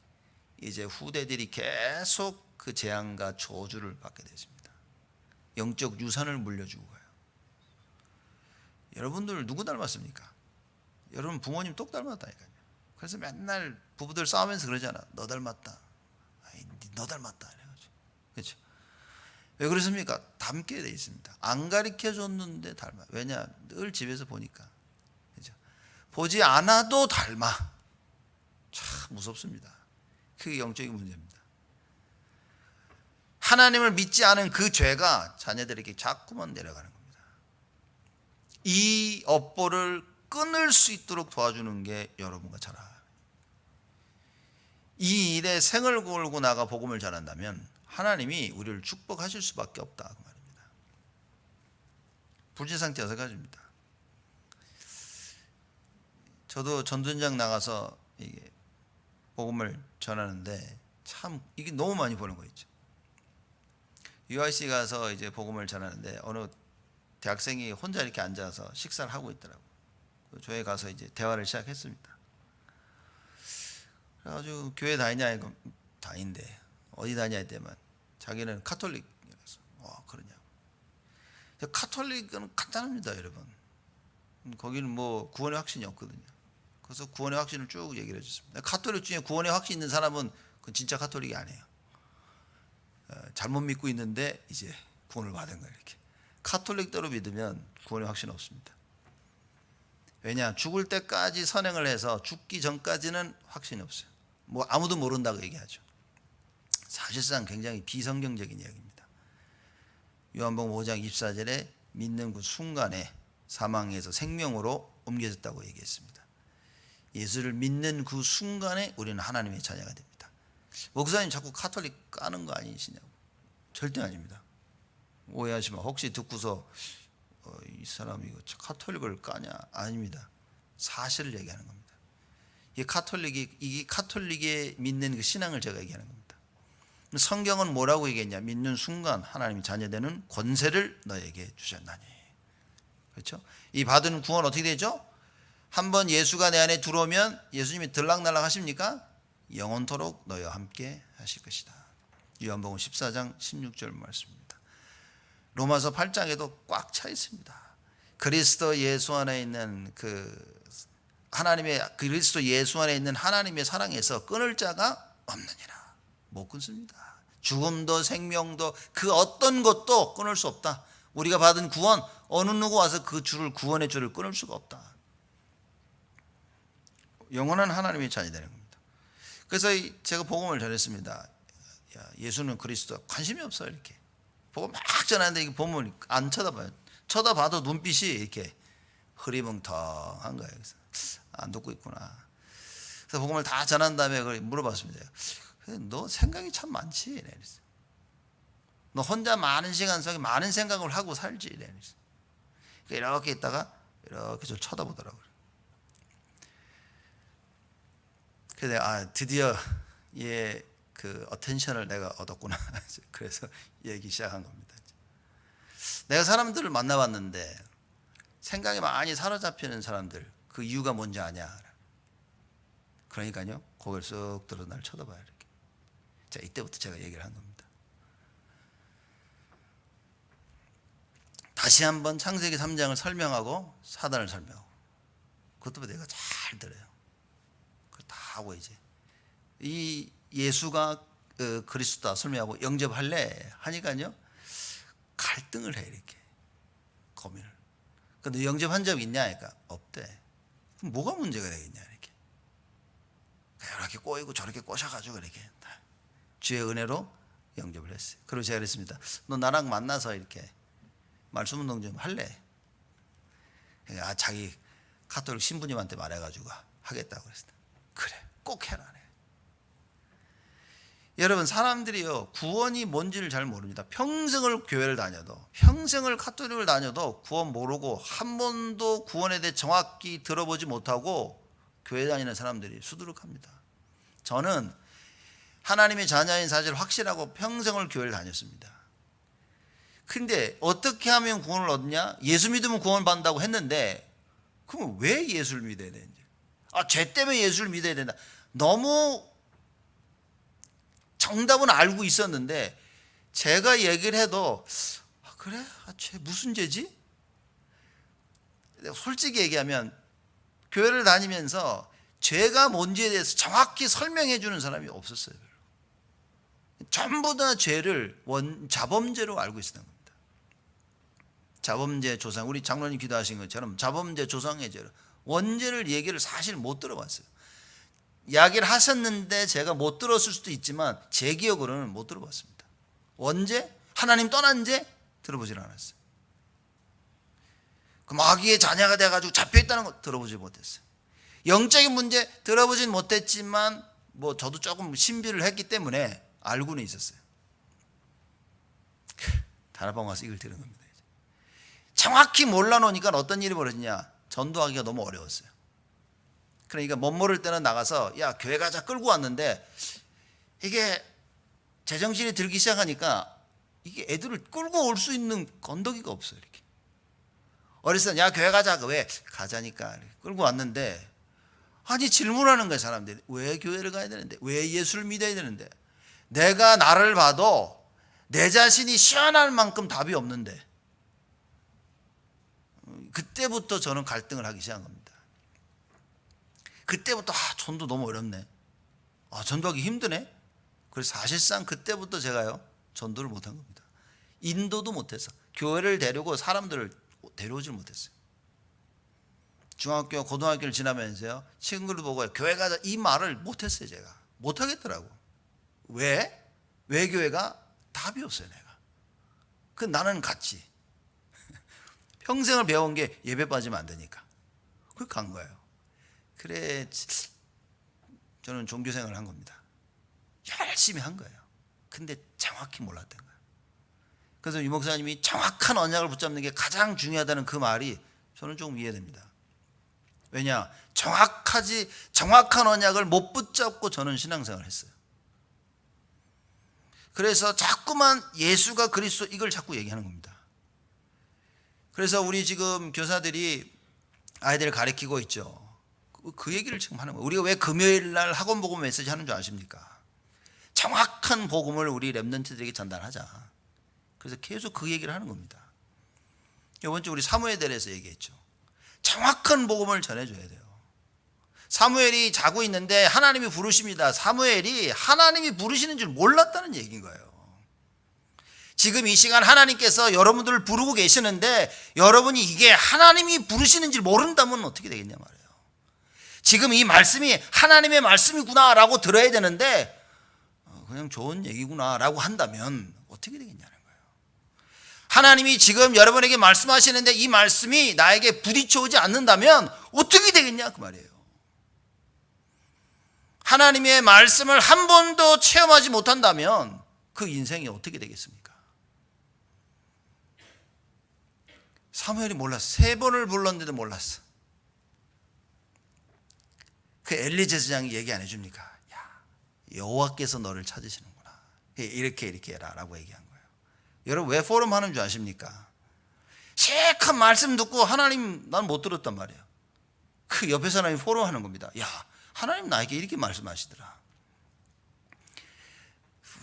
이제 후대들이 계속 그 재앙과 저주를 받게 되십니다. 영적 유산을 물려주고 가요. 여러분들 누구 닮았습니까? 여러분 부모님 똑 닮았다니까요. 그래서 맨날 부부들 싸우면서 그러잖아. 너 닮았다. 아이, 너 닮았다. 이래가지고. 그렇죠? 왜 그렇습니까? 닮게 돼 있습니다. 안 가르쳐 줬는데 닮아. 왜냐? 늘 집에서 보니까. 그렇죠? 보지 않아도 닮아. 참 무섭습니다. 그게 영적인 문제입니다. 하나님을 믿지 않은 그 죄가 자녀들에게 자꾸만 내려가는 겁니다. 이 업보를 끊을 수 있도록 도와주는 게 여러분과 저라. 이 일에 생을 걸고 나가 복음을 전한다면 하나님이 우리를 축복하실 수밖에 없다 그 말입니다. 불신 상태 6가지입니다. 저도 전도현장 나가서 이게 복음을 전하는데 참 이게 너무 많이 보는 거 있죠. UIC 가서 이제 복음을 전하는데 어느 대학생이 혼자 이렇게 앉아서 식사를 하고 있더라고요. 교회 가서 이제 대화를 시작했습니다. 그래가지고 교회 다니냐 이거 다닌대. 어디 다니냐 했더만 자기는 카톨릭이라서. 그러냐고. 카톨릭은 간단합니다, 여러분. 거기는 뭐 구원의 확신이 없거든요. 그래서 구원의 확신을 쭉 얘기를 해줬습니다. 카톨릭 중에 구원의 확신 있는 사람은 그건 진짜 카톨릭이 아니에요. 잘못 믿고 있는데 이제 구원을 받은 거예요. 이렇게 카톨릭대로 믿으면 구원의 확신 없습니다. 왜냐? 죽을 때까지 선행을 해서 죽기 전까지는 확신이 없어요. 뭐 아무도 모른다고 얘기하죠. 사실상 굉장히 비성경적인 이야기입니다. 요한복음 5장 24절에 믿는 그 순간에 사망에서 생명으로 옮겨졌다고 얘기했습니다. 예수를 믿는 그 순간에 우리는 하나님의 자녀가 됩니다. 목사님 자꾸 카톨릭 까는 거 아니시냐고. 절대 아닙니다. 오해하시면 혹시 듣고서 이 사람이 카톨릭을 까냐? 아닙니다. 사실을 얘기하는 겁니다. 이게 카톨릭이 믿는 그 신앙을 제가 얘기하는 겁니다. 성경은 뭐라고 얘기했냐? 믿는 순간 하나님이 자녀되는 권세를 너에게 주셨나니. 그렇죠? 이 받은 구원 어떻게 되죠? 한번 예수가 내 안에 들어오면 예수님이 들락날락 하십니까? 영원토록 너희와 함께 하실 것이다. 요한복음 14장 16절 말씀입니다. 로마서 8장에도 꽉 차 있습니다. 그리스도 예수 안에 있는 그리스도 예수 안에 있는 하나님의 사랑에서 끊을 자가 없느니라. 못 끊습니다. 죽음도 생명도 그 어떤 것도 끊을 수 없다. 우리가 받은 구원, 어느 누구 와서 그 줄을, 구원의 줄을 끊을 수가 없다. 영원한 하나님의 자녀 되는 겁니다. 그래서 제가 복음을 전했습니다. 예수는 그리스도, 관심이 없어요. 이렇게 복음 막 전하는데 이게 보면 안 쳐다봐요. 쳐다봐도 눈빛이 이렇게 흐리멍텅한 거예요. 그래서 안 듣고 있구나. 그래서 복음을 다 전한 다음에 물어봤습니다. 너 생각이 참 많지? 이랬어요. 너 혼자 많은 시간 속에 많은 생각을 하고 살지? 이랬어요. 이렇게 있다가 이렇게 좀 쳐다보더라고요. 그래서 드디어 얘 그 어텐션을 내가 얻었구나. 그래서 얘기 시작한 겁니다. 내가 사람들을 만나봤는데 생각이 많이 사로잡히는 사람들, 그 이유가 뭔지 아냐? 그러니까요, 고개를 쓱 들어 날 쳐다봐요. 이렇게. 자, 이때부터 제가 얘기를 한 겁니다. 다시 한번 창세기 3장을 설명하고 사단을 설명하고, 그것도 내가 잘 들어요. 그걸 다 하고 이제 이 예수가 그리스도다 설명하고 영접할래 하니까요, 갈등을 해. 이렇게 고민을. 근데 영접한 적 있냐? 그러니까 없대. 그럼 뭐가 문제가 되겠냐? 이렇게 이렇게 꼬이고 저렇게 꼬셔가지고 이렇게 주의 은혜로 영접을 했어요. 그리고 제가 그랬습니다. 너 나랑 만나서 이렇게 말씀 운동 좀 할래? 자기 카톨릭 신부님한테 말해가지고 하겠다고 그랬어요. 그래, 꼭 해라. 여러분, 사람들이요, 구원이 뭔지를 잘 모릅니다. 평생을 교회를 다녀도, 평생을 카톨릭을 다녀도 구원 모르고 한 번도 구원에 대해 정확히 들어보지 못하고 교회 다니는 사람들이 수두룩합니다. 저는 하나님의 자녀인 사실을 확실하고 평생을 교회를 다녔습니다. 근데 어떻게 하면 구원을 얻냐? 예수 믿으면 구원 받는다고 했는데, 그럼 왜 예수를 믿어야 되는지? 죄 때문에 예수를 믿어야 된다. 너무 정답은 알고 있었는데 제가 얘기를 해도 그래? 죄 무슨 죄지? 솔직히 얘기하면 교회를 다니면서 죄가 뭔지에 대해서 정확히 설명해 주는 사람이 없었어요. 전부 다 죄를 자범죄로 알고 있었던 겁니다. 자범죄 조상, 우리 장로님 기도하신 것처럼 자범죄 조상의 죄로 원죄를 얘기를 사실 못 들어봤어요. 이야기를 하셨는데 제가 못 들었을 수도 있지만 제 기억으로는 못 들어봤습니다. 원죄? 하나님 떠난 죄? 들어보질 않았어요. 그 마귀의 자녀가 돼가지고 잡혀있다는 거 들어보지 못했어요. 영적인 문제 들어보진 못했지만 저도 조금 신비를 했기 때문에 알고는 있었어요. 다락방 와서 이걸 들은 겁니다. 정확히 몰라놓으니까 어떤 일이 벌어지냐? 전도하기가 너무 어려웠어요. 그러니까 못 모를 때는 나가서 야, 교회 가자 끌고 왔는데 이게 제정신이 들기 시작하니까 이게 애들을 끌고 올 수 있는 건더기가 없어요. 이렇게 어렸을 때 야, 교회 가자. 왜? 가자니까 끌고 왔는데 아니 질문하는 거예요. 사람들이 왜 교회를 가야 되는데, 왜 예수를 믿어야 되는데, 내가 나를 봐도 내 자신이 시원할 만큼 답이 없는데, 그때부터 저는 갈등을 하기 시작한 겁니다. 그때부터 전도 너무 어렵네. 전도하기 힘드네. 그래서 사실상 그때부터 제가요, 전도를 못한 겁니다. 인도도 못해서 교회를 데리고 사람들을 데려오질 못했어요. 중학교, 고등학교를 지나면서요, 친구를 보고 교회 가자 이 말을 못했어요. 제가 못하겠더라고. 왜? 왜 교회가? 답이 없어요. 내가 나는 갔지. 평생을 배운 게 예배 빠지면 안 되니까 그렇게 간 거예요. 그래, 저는 종교생활을 한 겁니다. 열심히 한 거예요. 근데 정확히 몰랐던 거예요. 그래서 유 목사님이 정확한 언약을 붙잡는 게 가장 중요하다는 그 말이 저는 조금 이해됩니다. 왜냐? 정확한 언약을 못 붙잡고 저는 신앙생활을 했어요. 그래서 자꾸만 예수가 그리스도 이걸 자꾸 얘기하는 겁니다. 그래서 우리 지금 교사들이 아이들을 가르치고 있죠. 그 얘기를 지금 하는 거예요. 우리가 왜 금요일 날 학원 복음 메시지 하는 줄 아십니까? 정확한 복음을 우리 렘넌트들에게 전달하자. 그래서 계속 그 얘기를 하는 겁니다. 이번 주 우리 사무엘에 대해서 얘기했죠. 정확한 복음을 전해줘야 돼요. 사무엘이 자고 있는데 하나님이 부르십니다. 사무엘이 하나님이 부르시는 줄 몰랐다는 얘기인 거예요. 지금 이 시간 하나님께서 여러분들을 부르고 계시는데 여러분이 이게 하나님이 부르시는 줄 모른다면 어떻게 되겠냐 말이에요. 지금 이 말씀이 하나님의 말씀이구나 라고 들어야 되는데 그냥 좋은 얘기구나 라고 한다면 어떻게 되겠냐는 거예요. 하나님이 지금 여러분에게 말씀하시는데 이 말씀이 나에게 부딪혀오지 않는다면 어떻게 되겠냐 그 말이에요. 하나님의 말씀을 한 번도 체험하지 못한다면 그 인생이 어떻게 되겠습니까? 사무엘이 몰랐어. 3번을 불렀는데도 몰랐어. 그 엘리 제사장이 얘기 안 해줍니까? 야, 여호와께서 너를 찾으시는구나. 이렇게 해라 라고 얘기한 거예요. 여러분 왜 포럼 하는 줄 아십니까? 새한 말씀 듣고 하나님 난 못 들었단 말이에요. 그 옆에 사람이 포럼 하는 겁니다. 야, 하나님 나에게 이렇게 말씀하시더라.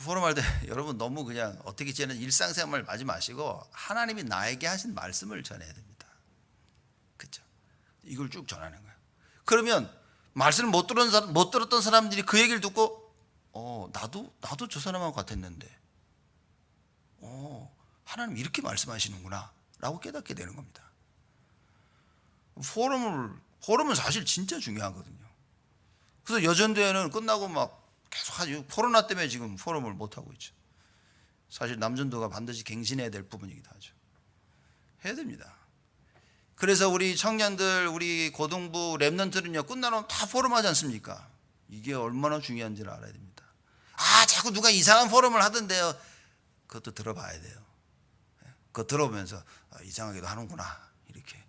포럼할 때 여러분 너무 그냥 어떻게 지내는 일상생활 하지 마시고 하나님이 나에게 하신 말씀을 전해야 됩니다. 그렇죠? 이걸 쭉 전하는 거예요. 그러면 말씀을 못 들었던 사람들이 그 얘기를 듣고 나도 저 사람하고 같았는데 하나님 이렇게 말씀하시는구나 라고 깨닫게 되는 겁니다. 포럼은 사실 진짜 중요하거든요. 그래서 여전대회는 끝나고 막 계속 하죠. 코로나 때문에 지금 포럼을 못 하고 있죠. 사실 남전도가 반드시 갱신해야 될 부분이기도 하죠. 해야 됩니다. 그래서 우리 청년들, 우리 고등부 랩런트는요, 끝나면 다 포럼 하지 않습니까? 이게 얼마나 중요한지를 알아야 됩니다. 아, 자꾸 누가 이상한 포럼을 하던데요. 그것도 들어봐야 돼요. 그거 들어보면서 이상하게도 하는구나, 이렇게.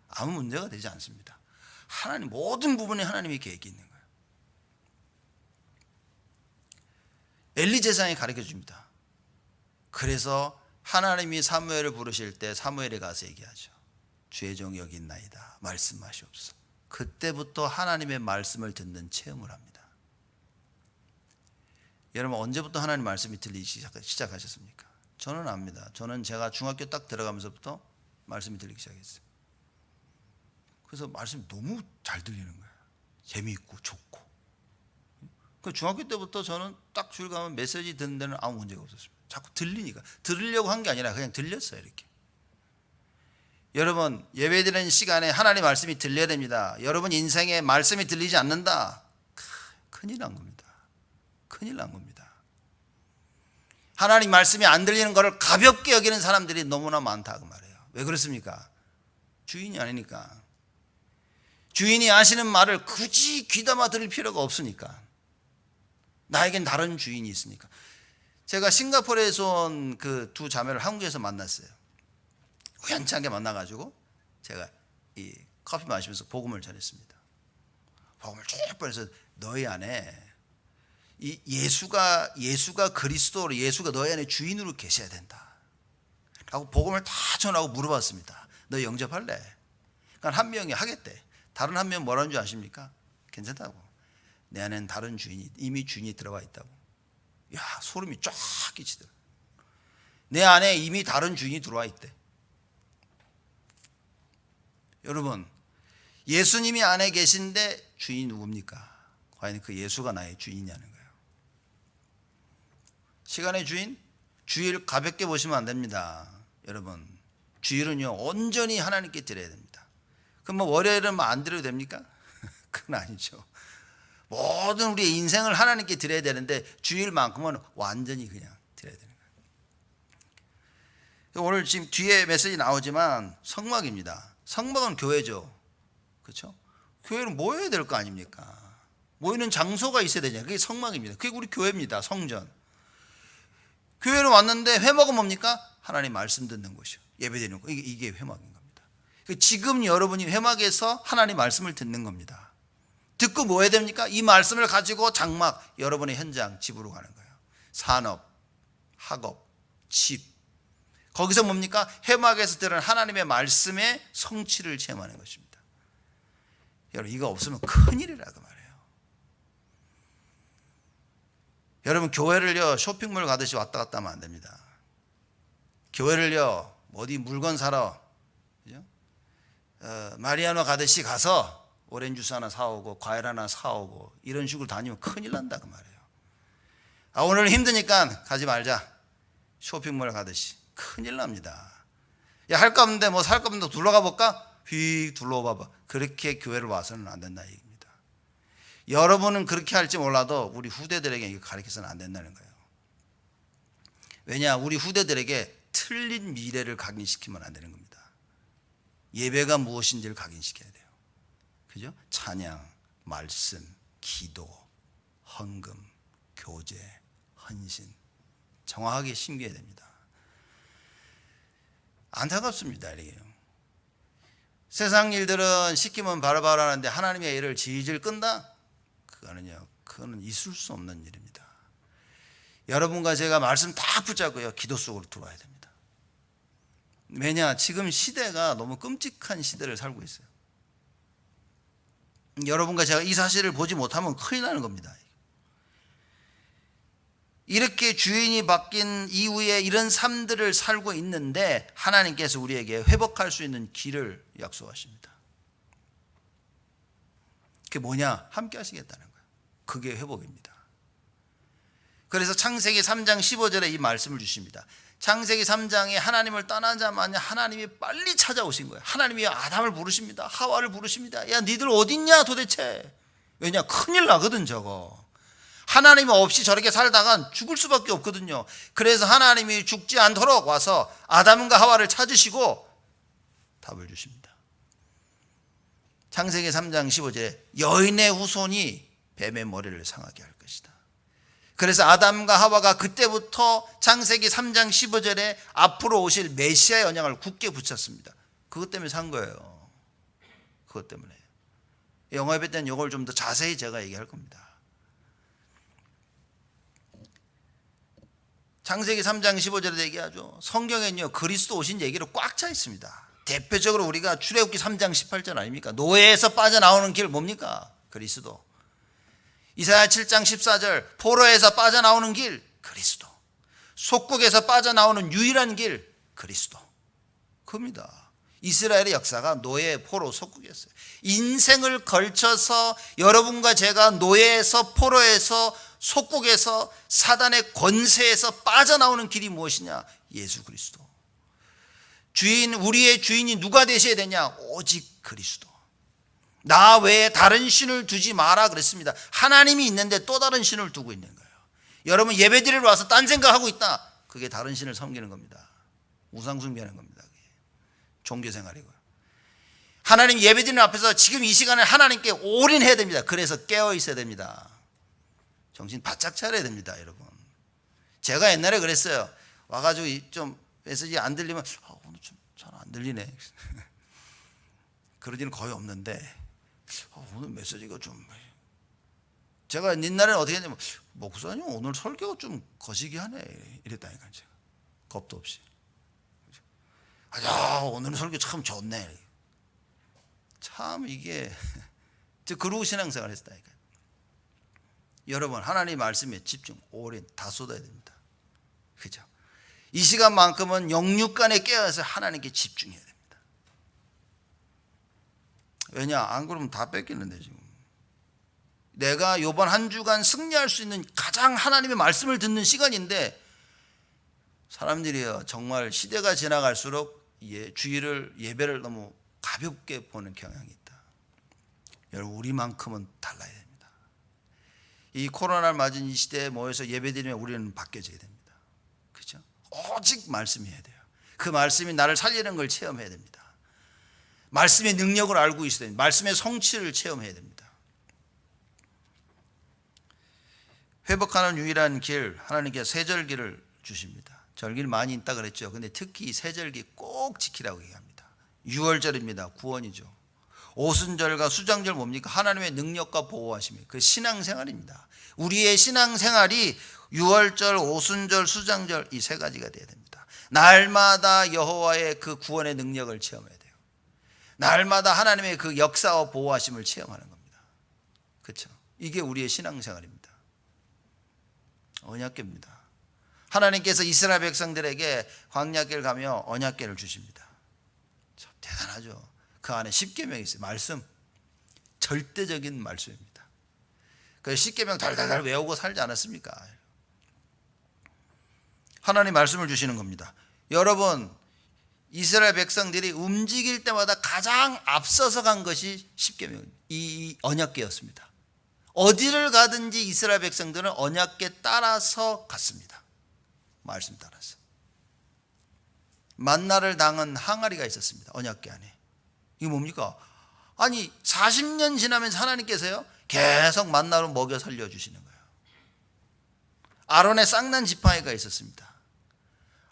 아무 문제가 되지 않습니다. 하나님, 모든 부분에 하나님의 계획이 있는 거예요. 엘리 제사장이 가르쳐 줍니다. 그래서 하나님이 사무엘을 부르실 때 사무엘에 가서 얘기하죠. 주의 종이 여기 있나이다, 말씀하시옵소서. 그때부터 하나님의 말씀을 듣는 체험을 합니다. 여러분, 언제부터 하나님 말씀이 들리기 시작하셨습니까? 저는 압니다. 저는 제가 중학교 딱 들어가면서부터 말씀이 들리기 시작했어요. 그래서 말씀이 너무 잘 들리는 거예요. 재미있고 좋고. 그 중학교 때부터 저는 딱 주일 가면 메시지 듣는 데는 아무 문제가 없었습니다. 자꾸 들리니까. 들으려고 한 게 아니라 그냥 들렸어요, 이렇게. 여러분, 예배드리는 시간에 하나님 말씀이 들려야 됩니다. 여러분 인생에 말씀이 들리지 않는다, 큰일 난 겁니다. 큰일 난 겁니다. 하나님 말씀이 안 들리는 것을 가볍게 여기는 사람들이 너무나 많다, 그 말이에요. 왜 그렇습니까? 주인이 아니니까. 주인이 하시는 말을 굳이 귀담아 들을 필요가 없으니까. 나에겐 다른 주인이 있으니까. 제가 싱가포르에서 온 그 두 자매를 한국에서 만났어요. 우연찮게 만나가지고 제가 이 커피 마시면서 복음을 전했습니다. 복음을 쭉 보내서 너희 안에 이 예수가 그리스도로, 예수가 너희 안에 주인으로 계셔야 된다 라고 복음을 다 전하고 물어봤습니다. 너 영접할래? 그러니까 한 명이 하겠대. 다른 한 명은 뭐라는 줄 아십니까? 괜찮다고. 내 안에는 다른 주인이, 이미 주인이 들어와 있다고. 야, 소름이 쫙 끼치더라. 내 안에 이미 다른 주인이 들어와 있대. 여러분, 예수님이 안에 계신데 주인이 누굽니까? 과연 그 예수가 나의 주인이냐는 거예요. 시간의 주인? 주일 가볍게 보시면 안 됩니다. 여러분, 주일은요 온전히 하나님께 드려야 됩니다. 그럼 뭐 월요일은 뭐 안 드려도 됩니까? 그건 아니죠. 모든 우리의 인생을 하나님께 드려야 되는데 주일만큼은 완전히 그냥 드려야 되는 거예요. 오늘 지금 뒤에 메시지 나오지만 성막입니다. 성막은 교회죠. 그렇죠? 교회는 모여야 될 거 아닙니까? 모이는 장소가 있어야 되잖아요. 그게 성막입니다. 그게 우리 교회입니다. 성전. 교회로 왔는데 회막은 뭡니까? 하나님 말씀 듣는 곳이요. 예배드리는 곳. 이게 회막인 겁니다. 지금 여러분이 회막에서 하나님 말씀을 듣는 겁니다. 듣고 뭐 해야 됩니까? 이 말씀을 가지고 장막, 여러분의 현장, 집으로 가는 거예요. 산업, 학업, 집. 거기서 뭡니까? 회막에서 들은 하나님의 말씀의 성취를 체험하는 것입니다. 여러분, 이거 없으면 큰일이라고 말해요. 여러분, 교회를요 쇼핑몰 가듯이 왔다 갔다 하면 안 됩니다. 교회를요 어디 물건 사러, 그죠? 마리아노 가듯이 가서 오렌지 주스 하나 사오고 과일 하나 사오고 이런 식으로 다니면 큰일 난다, 그 말이에요. 아, 오늘 힘드니까 가지 말자. 쇼핑몰 가듯이 큰일 납니다. 야, 할 거 없는데 뭐 살 거 없는데 둘러가 볼까? 휙 둘러봐봐. 그렇게 교회를 와서는 안 된다, 얘기입니다. 여러분은 그렇게 할지 몰라도 우리 후대들에게 이거 가르쳐서는 안 된다는 거예요. 왜냐, 우리 후대들에게 틀린 미래를 각인시키면 안 되는 겁니다. 예배가 무엇인지를 각인시켜야 돼요. 그죠? 찬양, 말씀, 기도, 헌금, 교제, 헌신 정확하게 심겨야 됩니다. 안타깝습니다. 이게요. 세상 일들은 시키면 바로바로 하는데 하나님의 일을 질질 끈다? 그거는 있을 수 없는 일입니다. 여러분과 제가 말씀 다 붙잡고요 기도 속으로 들어와야 됩니다. 왜냐, 지금 시대가 너무 끔찍한 시대를 살고 있어요. 여러분과 제가 이 사실을 보지 못하면 큰일 나는 겁니다. 이렇게 주인이 바뀐 이후에 이런 삶들을 살고 있는데 하나님께서 우리에게 회복할 수 있는 길을 약속하십니다. 그게 뭐냐? 함께 하시겠다는 거예요. 그게 회복입니다. 그래서 창세기 3장 15절에 이 말씀을 주십니다. 창세기 3장에 하나님을 떠나자마자 하나님이 빨리 찾아오신 거예요. 하나님이 아담을 부르십니다. 하와를 부르십니다. 야, 니들 어딨냐 도대체? 왜냐? 큰일 나거든 저거. 하나님 없이 저렇게 살다간 죽을 수밖에 없거든요. 그래서 하나님이 죽지 않도록 와서 아담과 하와를 찾으시고 답을 주십니다. 창세기 3장 15절에 여인의 후손이 뱀의 머리를 상하게 할 것이다. 그래서 아담과 하와가 그때부터 창세기 3장 15절에 앞으로 오실 메시아의 언약을 굳게 붙였습니다. 그것 때문에 산 거예요. 그것 때문에. 영화배 때는 이걸 좀 더 자세히 제가 얘기할 겁니다. 창세기 3장 15절에 얘기하죠. 성경에는요 그리스도 오신 얘기로 꽉 차 있습니다. 대표적으로 우리가 출애굽기 3장 18절 아닙니까? 노예에서 빠져나오는 길 뭡니까? 그리스도. 이사야 7장 14절 포로에서 빠져나오는 길 그리스도. 속국에서 빠져나오는 유일한 길 그리스도. 그겁니다. 이스라엘의 역사가 노예, 포로, 속국이었어요. 인생을 걸쳐서 여러분과 제가 노예에서 포로에서 속국에서 사단의 권세에서 빠져나오는 길이 무엇이냐? 예수 그리스도. 우리의 주인이 누가 되셔야 되냐? 오직 그리스도. 나 외에 다른 신을 두지 마라 그랬습니다. 하나님이 있는데 또 다른 신을 두고 있는 거예요. 여러분 예배드리러 와서 딴 생각하고 있다. 그게 다른 신을 섬기는 겁니다. 우상 숭배하는 겁니다. 종교생활이고요. 하나님 예배드리는 앞에서 지금 이 시간에 하나님께 올인해야 됩니다. 그래서 깨어 있어야 됩니다. 정신 바짝 차려야 됩니다, 여러분. 제가 옛날에 그랬어요. 와가지고 좀 메시지 안 들리면 오늘 좀 잘 안 들리네. 그런 일은 거의 없는데 오늘 메시지가 좀 제가 옛날에는 어떻게 했냐면 목사님 오늘 설교가 좀 거시기하네 이랬다니까요. 제가 겁도 없이. 야, 오늘 설교 참 좋네. 참 이게 그러고 신앙생활 했다니까요. 여러분 하나님 말씀에 집중 오랜 다 쏟아야 됩니다. 그죠? 이 시간만큼은 영육간에 깨어서 하나님께 집중해야 됩니다. 왜냐? 안 그러면 다 뺏기는데 지금. 내가 이번 한 주간 승리할 수 있는 가장 하나님의 말씀을 듣는 시간인데 사람들이요 정말 시대가 지나갈수록 주일을 예배를 너무 가볍게 보는 경향이 있다. 여러분 우리만큼은 달라야 됩니다. 이 코로나를 맞은 이 시대에 모여서 예배드리면 우리는 바뀌어져야 됩니다. 그렇죠? 오직 말씀해야 돼요. 그 말씀이 나를 살리는 걸 체험해야 됩니다. 말씀의 능력을 알고 있어야 됩니다. 말씀의 성취를 체험해야 됩니다. 회복하는 유일한 길 하나님께서 세절기를 주십니다. 절기를 많이 있다 그랬죠. 근데 특히 세절기 꼭 지키라고 얘기합니다. 6월절입니다. 구원이죠. 오순절과 수장절 뭡니까? 하나님의 능력과 보호하심이 그 신앙생활입니다. 우리의 신앙생활이 6월절, 오순절, 수장절 이 세 가지가 돼야 됩니다. 날마다 여호와의 그 구원의 능력을 체험해야 돼요. 날마다 하나님의 그 역사와 보호하심을 체험하는 겁니다. 그렇죠? 이게 우리의 신앙생활입니다. 언약궤입니다. 하나님께서 이스라엘 백성들에게 광야길 가며 언약궤를 주십니다. 참 대단하죠. 그 안에 십계명이 있어요. 말씀, 절대적인 말씀입니다. 그 십계명 달달달 외우고 살지 않았습니까? 하나님 말씀을 주시는 겁니다. 여러분 이스라엘 백성들이 움직일 때마다 가장 앞서서 간 것이 십계명, 이 언약궤였습니다. 어디를 가든지 이스라엘 백성들은 언약궤 따라서 갔습니다. 말씀 따라서. 만나를 당한 항아리가 있었습니다. 언약궤 안에. 이게 뭡니까? 아니 40년 지나면서 하나님께서요 계속 만나로 먹여 살려주시는 거예요. 아론의 쌍난 지팡이가 있었습니다.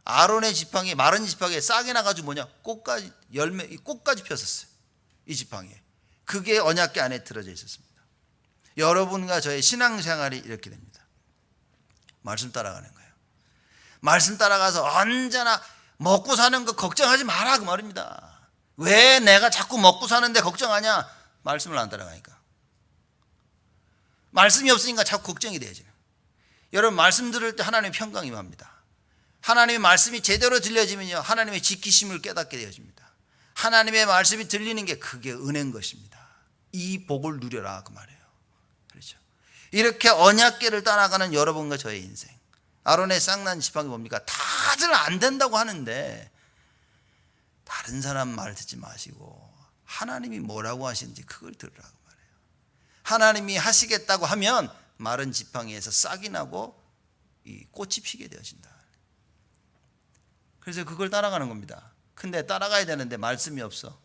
아론의 지팡이, 마른 지팡이에 싹이 나가지고 뭐냐? 꽃까지 열매, 꽃까지 폈었어요. 이 지팡이에. 그게 언약궤 안에 들어져 있었습니다. 여러분과 저의 신앙생활이 이렇게 됩니다. 말씀 따라가는 거예요. 말씀 따라가서 언제나 먹고 사는 거 걱정하지 마라 그 말입니다. 왜 내가 자꾸 먹고 사는데 걱정하냐? 말씀을 안 따라가니까. 말씀이 없으니까 자꾸 걱정이 돼야죠. 여러분 말씀 들을 때 하나님의 평강이 임합니다. 하나님의 말씀이 제대로 들려지면요 하나님의 지키심을 깨닫게 되어집니다. 하나님의 말씀이 들리는 게 그게 은혜인 것입니다. 이 복을 누려라 그 말이에요. 그렇죠? 이렇게 언약궤를 따라가는 여러분과 저의 인생. 아론의 쌍난 지팡이 뭡니까? 다들 안 된다고 하는데 다른 사람 말 듣지 마시고 하나님이 뭐라고 하시는지 그걸 들으라고 말해요. 하나님이 하시겠다고 하면 마른 지팡이에서 싹이 나고 이 꽃이 피게 되어진다. 그래서 그걸 따라가는 겁니다. 근데 따라가야 되는데 말씀이 없어.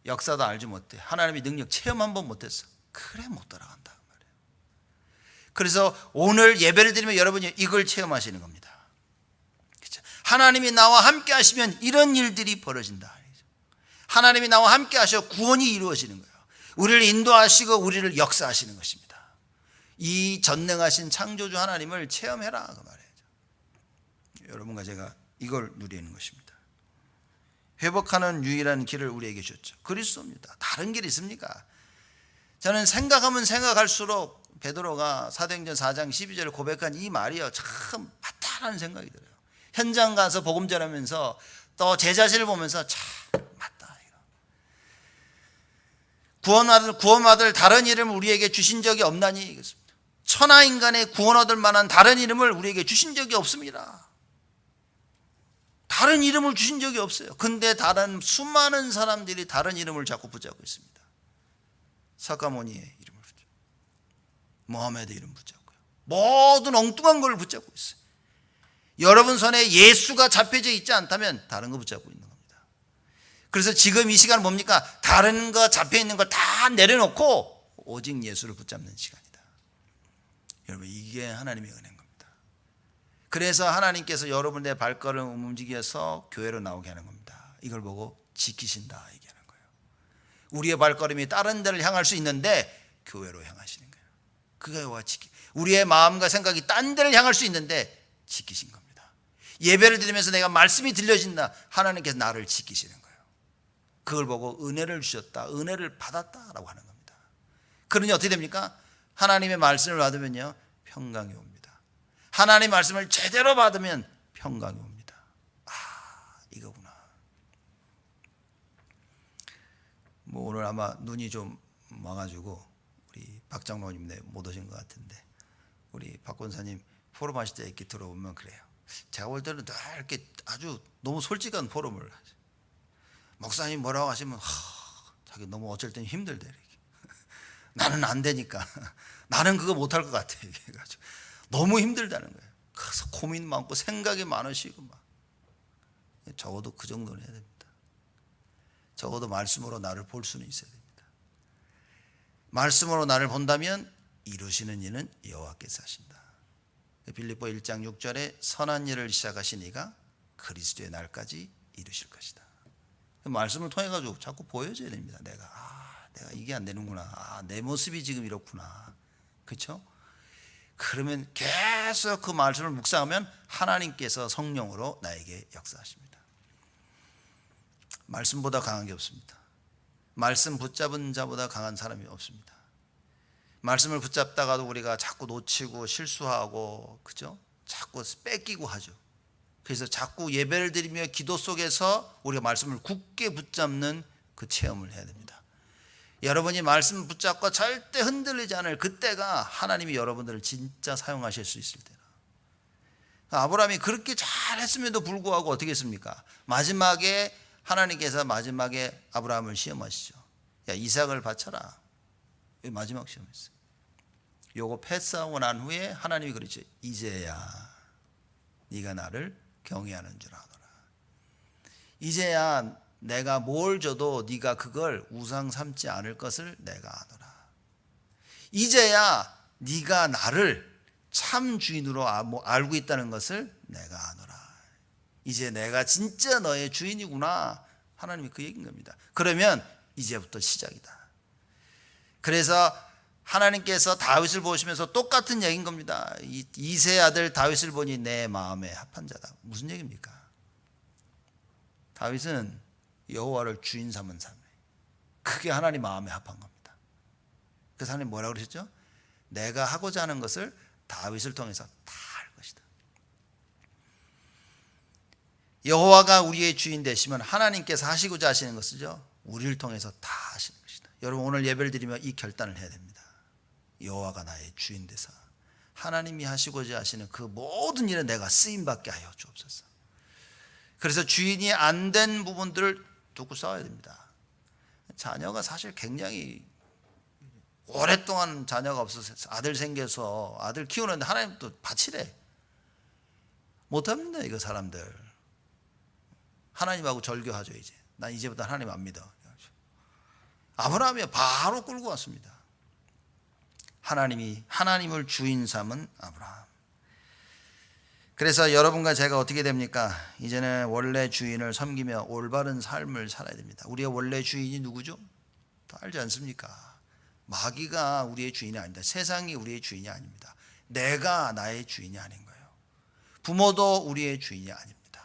역사도 알지 못해. 하나님의 능력 체험 한번 못했어. 그래 못 따라간다 말이에요. 그래서 오늘 예배를 드리면 여러분이 이걸 체험하시는 겁니다. 그렇죠? 하나님이 나와 함께 하시면 이런 일들이 벌어진다. 하나님이 나와 함께 하셔 구원이 이루어지는 거예요. 우리를 인도하시고 우리를 역사하시는 것입니다. 이 전능하신 창조주 하나님을 체험해라 그 말이에요. 여러분과 제가 이걸 누리는 것입니다. 회복하는 유일한 길을 우리에게 주셨죠. 그리스도입니다. 다른 길이 있습니까? 저는 생각하면 생각할수록 베드로가 사도행전 4장 12절을 고백한 이 말이요 참 맞다라는 생각이 들어요. 현장 가서 복음 전하면서 또 제 자신을 보면서 참 맞다. 구원받을 다른 이름을 우리에게 주신 적이 없나니 천하 인간의 구원 얻을 만한 다른 이름을 우리에게 주신 적이 없습니다. 다른 이름을 주신 적이 없어요. 근데 다른 수많은 사람들이 다른 이름을 자꾸 붙잡고 있습니다. 사카모니의 이름을 붙잡고 모하메드 이름 붙잡고요. 모든 엉뚱한 걸 붙잡고 있어요. 여러분 손에 예수가 잡혀져 있지 않다면 다른 거 붙잡고 있는 겁니다. 그래서 지금 이 시간은 뭡니까? 다른 거 잡혀있는 걸 다 내려놓고 오직 예수를 붙잡는 시간이다. 여러분 이게 하나님의 은혜인 겁니다. 그래서 하나님께서 여러분의 발걸음 움직여서 교회로 나오게 하는 겁니다. 이걸 보고 지키신다 얘기하는 거예요. 우리의 발걸음이 다른 데를 향할 수 있는데 교회로 향하시는 거예요. 그거와 우리의 마음과 생각이 딴 데를 향할 수 있는데 지키신 겁니다. 예배를 드리면서 내가 말씀이 들려진다. 하나님께서 나를 지키시는 거예요. 그걸 보고 은혜를 주셨다. 은혜를 받았다라고 하는 겁니다. 그러니 어떻게 됩니까? 하나님의 말씀을 받으면요 평강이 옵니다. 하나님의 말씀을 제대로 받으면 평강이 옵니다. 아 이거구나. 뭐 오늘 아마 눈이 좀 와가지고 우리 박 장로님 못 오신 것 같은데 우리 박 권사님 포럼 하실 때 이렇게 들어보면 그래요. 제가 볼 때는 늘 이렇게 아주 너무 솔직한 포럼을 하죠. 목사님 뭐라고 하시면 자기 너무 어쩔 때는 힘들대. 나는 안 되니까 나는 그거 못할 것 같아. 해가지고 너무 힘들다는 거예요. 그래서 고민 많고 생각이 많으시고 막 적어도 그 정도는 해야 됩니다. 적어도 말씀으로 나를 볼 수는 있어야 됩니다. 말씀으로 나를 본다면 이루시는 이는 여호와께서 하신다. 빌립보 1장 6절에 선한 일을 시작하신 이가 그리스도의 날까지 이루실 것이다. 말씀을 통해 가지고 자꾸 보여줘야 됩니다. 내가 이게 안 되는구나. 내 모습이 지금 이렇구나. 그렇죠? 그러면 계속 그 말씀을 묵상하면 하나님께서 성령으로 나에게 역사하십니다. 말씀보다 강한 게 없습니다. 말씀 붙잡은 자보다 강한 사람이 없습니다. 말씀을 붙잡다가도 우리가 자꾸 놓치고 실수하고 그죠? 자꾸 뺏기고 하죠. 그래서 자꾸 예배를 드리며 기도 속에서 우리가 말씀을 굳게 붙잡는 그 체험을 해야 됩니다. 여러분이 말씀 붙잡고 절대 흔들리지 않을 그때가 하나님이 여러분들을 진짜 사용하실 수 있을 때라. 아브라함이 그렇게 잘했음에도 불구하고 어떻게 했습니까? 마지막에 하나님께서 마지막에 아브라함을 시험하시죠. 야 이삭을 바쳐라. 마지막 시험했어요. 요거 패스하고 난 후에 하나님이 그러죠. 이제야 네가 나를 경외하는 줄 아노라. 이제야 내가 뭘 줘도 네가 그걸 우상 삼지 않을 것을 내가 아노라. 이제야 네가 나를 참 주인으로 알고 있다는 것을 내가 아노라. 이제 내가 진짜 너의 주인이구나. 하나님이 그 얘기인 겁니다. 그러면 이제부터 시작이다. 그래서 하나님께서 다윗을 보시면서 똑같은 얘기인 겁니다. 이세 아들 다윗을 보니 내 마음에 합한 자다. 무슨 얘기입니까? 다윗은 여호와를 주인 삼은 사람이에요. 그게 하나님 마음에 합한 겁니다. 그래서 하나님 뭐라고 그러셨죠? 내가 하고자 하는 것을 다윗을 통해서 다 할 것이다. 여호와가 우리의 주인 되시면 하나님께서 하시고자 하시는 것을요 우리를 통해서 다 하시는 것이다. 여러분 오늘 예배를 드리면 이 결단을 해야 됩니다. 여호와가 나의 주인 되사 하나님이 하시고자 하시는 그 모든 일에 내가 쓰임받게 하여 주옵소서. 그래서 주인이 안 된 부분들을 두고 싸워야 됩니다. 자녀가 사실 굉장히 오랫동안 자녀가 없어서 아들 생겨서 아들 키우는데 하나님 또 바치래. 못합니다 이거 사람들. 하나님하고 절교하죠. 이제 난 이제부터 하나님 안 믿어. 아브라함이 바로 끌고 왔습니다. 하나님을 주인 삼은 아브라함. 그래서 여러분과 제가 어떻게 됩니까? 이제는 원래 주인을 섬기며 올바른 삶을 살아야 됩니다. 우리의 원래 주인이 누구죠? 다 알지 않습니까? 마귀가 우리의 주인이 아닙니다. 세상이 우리의 주인이 아닙니다. 내가 나의 주인이 아닌 거예요. 부모도 우리의 주인이 아닙니다.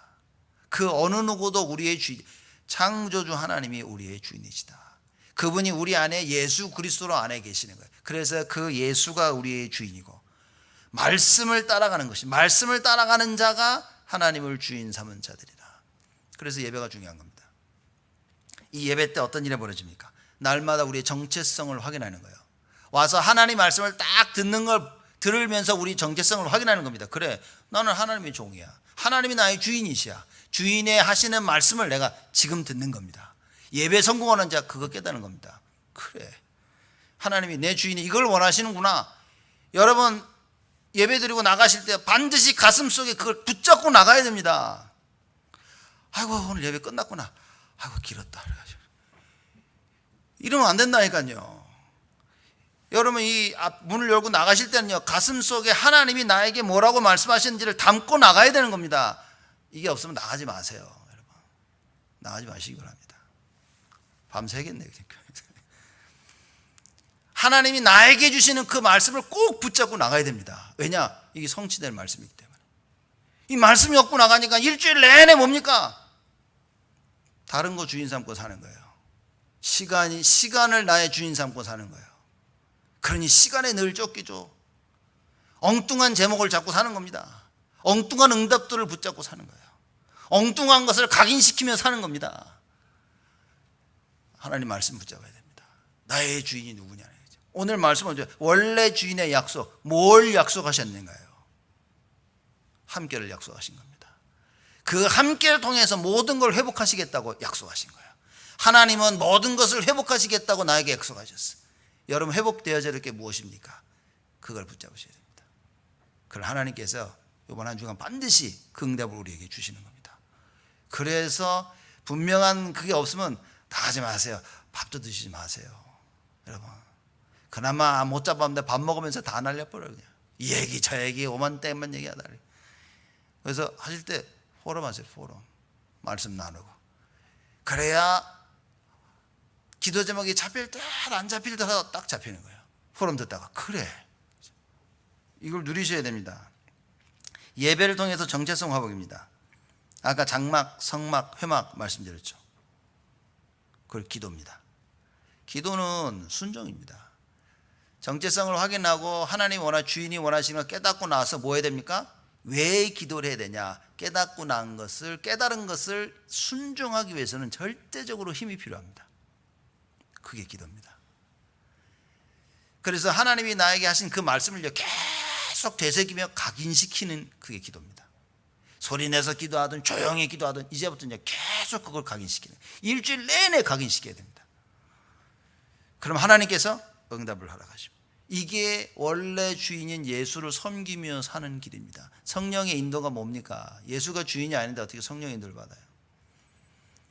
그 어느 누구도 우리의 주인, 창조주 하나님이 우리의 주인이시다. 그분이 우리 안에 예수 그리스도로 안에 계시는 거예요. 그래서 그 예수가 우리의 주인이고 말씀을 따라가는 것이, 말씀을 따라가는 자가 하나님을 주인 삼은 자들이다. 그래서 예배가 중요한 겁니다. 이 예배 때 어떤 일이 벌어집니까? 날마다 우리의 정체성을 확인하는 거예요. 와서 하나님 말씀을 딱 듣는 걸 들으면서 우리 정체성을 확인하는 겁니다. 그래, 나는 하나님의 종이야. 하나님이 나의 주인이시야. 주인의 하시는 말씀을 내가 지금 듣는 겁니다. 예배 성공하는 자 그거 깨닫는 겁니다. 그래, 하나님이 내 주인이 이걸 원하시는구나. 여러분 예배 드리고 나가실 때 반드시 가슴속에 그걸 붙잡고 나가야 됩니다. 아이고 오늘 예배 끝났구나. 아이고 길었다. 이러면 안 된다니까요. 여러분 이 문을 열고 나가실 때는요, 가슴속에 하나님이 나에게 뭐라고 말씀하시는지를 담고 나가야 되는 겁니다. 이게 없으면 나가지 마세요. 여러분 나가지 마시기 바랍니다. 밤새겠네. 하나님이 나에게 주시는 그 말씀을 꼭 붙잡고 나가야 됩니다. 왜냐? 이게 성취될 말씀이기 때문에. 이 말씀이 없고 나가니까 일주일 내내 뭡니까? 다른 거 주인 삼고 사는 거예요. 시간을 나의 주인 삼고 사는 거예요. 그러니 시간에 늘 쫓기죠. 엉뚱한 제목을 잡고 사는 겁니다. 엉뚱한 응답들을 붙잡고 사는 거예요. 엉뚱한 것을 각인시키며 사는 겁니다. 하나님 말씀 붙잡아야 됩니다. 나의 주인이 누구냐. 오늘 말씀은 원래 주인의 약속, 뭘 약속하셨는가요? 함께를 약속하신 겁니다. 그 함께를 통해서 모든 걸 회복하시겠다고 약속하신 거예요. 하나님은 모든 것을 회복하시겠다고 나에게 약속하셨어요. 여러분 회복되어야 될 게 무엇입니까? 그걸 붙잡으셔야 됩니다. 그걸 하나님께서 이번 한 주간 반드시 그 응답을 우리에게 주시는 겁니다. 그래서 분명한 그게 없으면 다 하지 마세요. 밥도 드시지 마세요. 여러분 그나마 못 잡았는데 밥 먹으면서 다 날려버려요. 그냥 이 얘기 저 얘기 오만 땡만 얘기하다. 그래서 하실 때 포럼 하세요. 포럼 말씀 나누고. 그래야 기도 제목이 잡힐 듯 안 잡힐 듯 하다가 딱 잡히는 거예요. 포럼 듣다가 그래, 이걸 누리셔야 됩니다. 예배를 통해서 정체성 회복입니다. 아까 장막, 성막, 회막 말씀드렸죠. 그리고 기도입니다. 기도는 순종입니다. 정체성을 확인하고 하나님 주인이 원하시는 걸 깨닫고 나서 뭐 해야 됩니까? 왜 기도를 해야 되냐? 깨달은 것을 순종하기 위해서는 절대적으로 힘이 필요합니다. 그게 기도입니다. 그래서 하나님이 나에게 하신 그 말씀을 계속 되새기며 각인시키는 그게 기도입니다. 소리내서 기도하든 조용히 기도하든 이제부터 이제 계속 그걸 각인시키는, 일주일 내내 각인시켜야 됩니다. 그럼 하나님께서 응답을 하러 가십니다. 이게 원래 주인인 예수를 섬기며 사는 길입니다. 성령의 인도가 뭡니까? 예수가 주인이 아닌데 어떻게 성령의 인도를 받아요?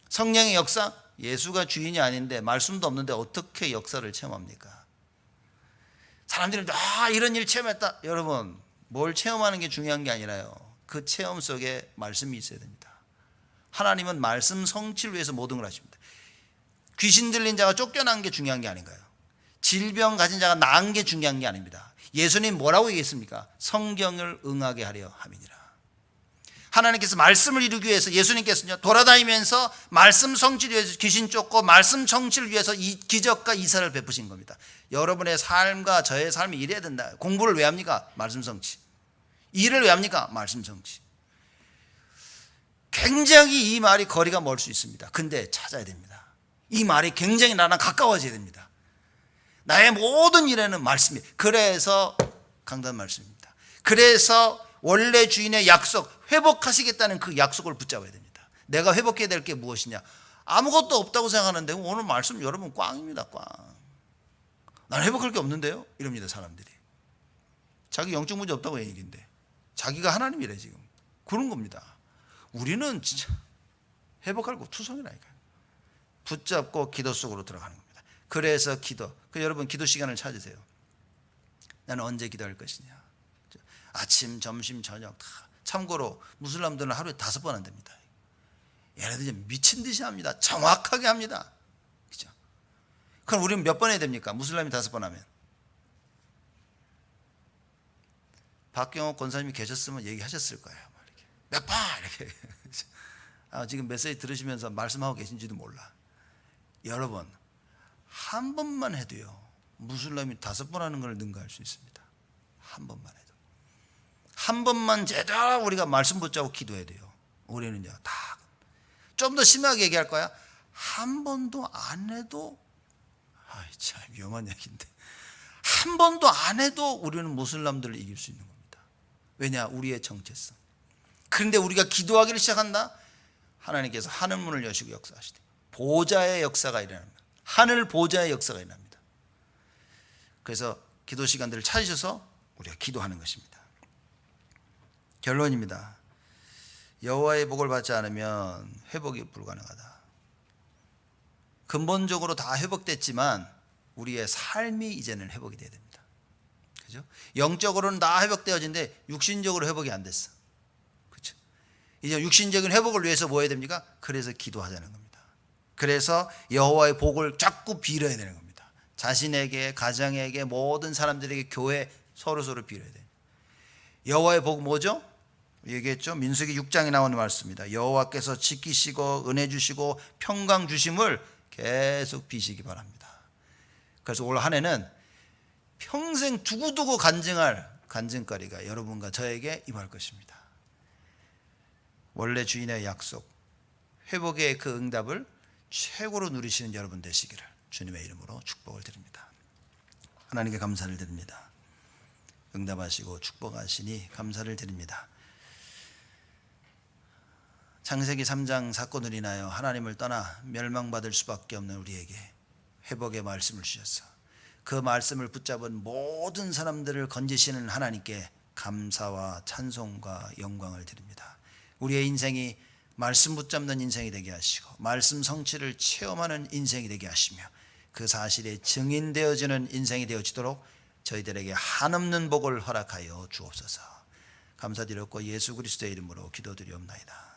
성령의 역사? 예수가 주인이 아닌데 말씀도 없는데 어떻게 역사를 체험합니까? 사람들이 이런 일 체험했다. 여러분 뭘 체험하는 게 중요한 게 아니라요, 그 체험 속에 말씀이 있어야 됩니다. 하나님은 말씀 성취를 위해서 모든 걸 하십니다. 귀신 들린 자가 쫓겨난 게 중요한 게 아닌가요? 질병 가진 자가 나은 게 중요한 게 아닙니다. 예수님 뭐라고 얘기했습니까? 성경을 응하게 하려 함이니라. 하나님께서 말씀을 이루기 위해서 예수님께서는요, 돌아다니면서 말씀 성취를 위해서 귀신 쫓고 말씀 성취를 위해서 이 기적과 이사를 베푸신 겁니다. 여러분의 삶과 저의 삶이 이래야 된다. 공부를 왜 합니까? 말씀 성취. 일을 왜 합니까? 말씀 성취. 굉장히 이 말이 거리가 멀 수 있습니다. 근데 찾아야 됩니다. 이 말이 굉장히 나랑 가까워져야 됩니다. 나의 모든 일에는 말씀이. 그래서 강단 말씀입니다. 그래서 원래 주인의 약속, 회복하시겠다는 그 약속을 붙잡아야 됩니다. 내가 회복해야 될 게 무엇이냐? 아무것도 없다고 생각하는데 오늘 말씀 여러분 꽝입니다. 꽝. 나는 회복할 게 없는데요? 이럽니다, 사람들이. 자기 영적 문제 없다고 얘기인데 자기가 하나님이래 지금. 그런 겁니다. 우리는 진짜 회복할 거 투성이라니까요. 붙잡고 기도 속으로 들어가는 겁니다. 그래서 기도. 여러분 기도 시간을 찾으세요. 나는 언제 기도할 것이냐. 아침, 점심, 저녁 다. 참고로 무슬람들은 하루에 5번 한답니다. 얘네들 미친 듯이 합니다. 정확하게 합니다. 그죠? 그럼 우리는 몇 번 해야 됩니까? 무슬람이 5번 하면. 박경호 권사님이 계셨으면 얘기하셨을 거예요. 몇 번! 이렇게. 지금 메시지 들으시면서 말씀하고 계신지도 몰라. 여러분, 한 번만 해도요, 무슬람이 5번 하는 걸 능가할 수 있습니다. 한 번만 해도. 한 번만 제대로 우리가 말씀 붙잡고 기도해야 돼요. 우리는요, 다. 좀 더 심하게 얘기할 거야. 한 번도 안 해도, 참 위험한 얘기인데. 한 번도 안 해도 우리는 무슬람들을 이길 수 있는 겁니다. 왜냐? 우리의 정체성. 그런데 우리가 기도하기를 시작한다? 하나님께서 하늘 문을 여시고 역사하시대. 보좌의 역사가 일어납니다. 하늘 보좌의 역사가 일어납니다. 그래서 기도 시간들을 찾으셔서 우리가 기도하는 것입니다. 결론입니다. 여호와의 복을 받지 않으면 회복이 불가능하다. 근본적으로 다 회복됐지만 우리의 삶이 이제는 회복이 돼야 됩니다. 그죠? 영적으로는 다 회복되어진데 육신적으로 회복이 안 됐어. 그렇죠? 이제 육신적인 회복을 위해서 뭐 해야 됩니까? 그래서 기도하자는 겁니다. 그래서 여호와의 복을 자꾸 빌어야 되는 겁니다. 자신에게, 가정에게, 모든 사람들에게, 교회 서로 빌어야 돼요. 여호와의 복 뭐죠? 얘기했죠. 민수기 6장에 나오는 말씀입니다. 여호와께서 지키시고 은혜 주시고 평강 주심을 계속 비시기 바랍니다. 그래서 올 한 해는 평생 두고두고 간증할 간증거리가 여러분과 저에게 임할 것입니다. 원래 주인의 약속, 회복의 그 응답을 최고로 누리시는 여러분 되시기를 주님의 이름으로 축복을 드립니다. 하나님께 감사를 드립니다. 응답하시고 축복하시니 감사를 드립니다. 창세기 3장 사건을 인하여 하나님을 떠나 멸망받을 수밖에 없는 우리에게 회복의 말씀을 주셔서 그 말씀을 붙잡은 모든 사람들을 건지시는 하나님께 감사와 찬송과 영광을 드립니다. 우리의 인생이 말씀 붙잡는 인생이 되게 하시고 말씀 성취를 체험하는 인생이 되게 하시며 그 사실에 증인되어지는 인생이 되어지도록 저희들에게 한없는 복을 허락하여 주옵소서. 감사드렸고 예수 그리스도의 이름으로 기도드리옵나이다.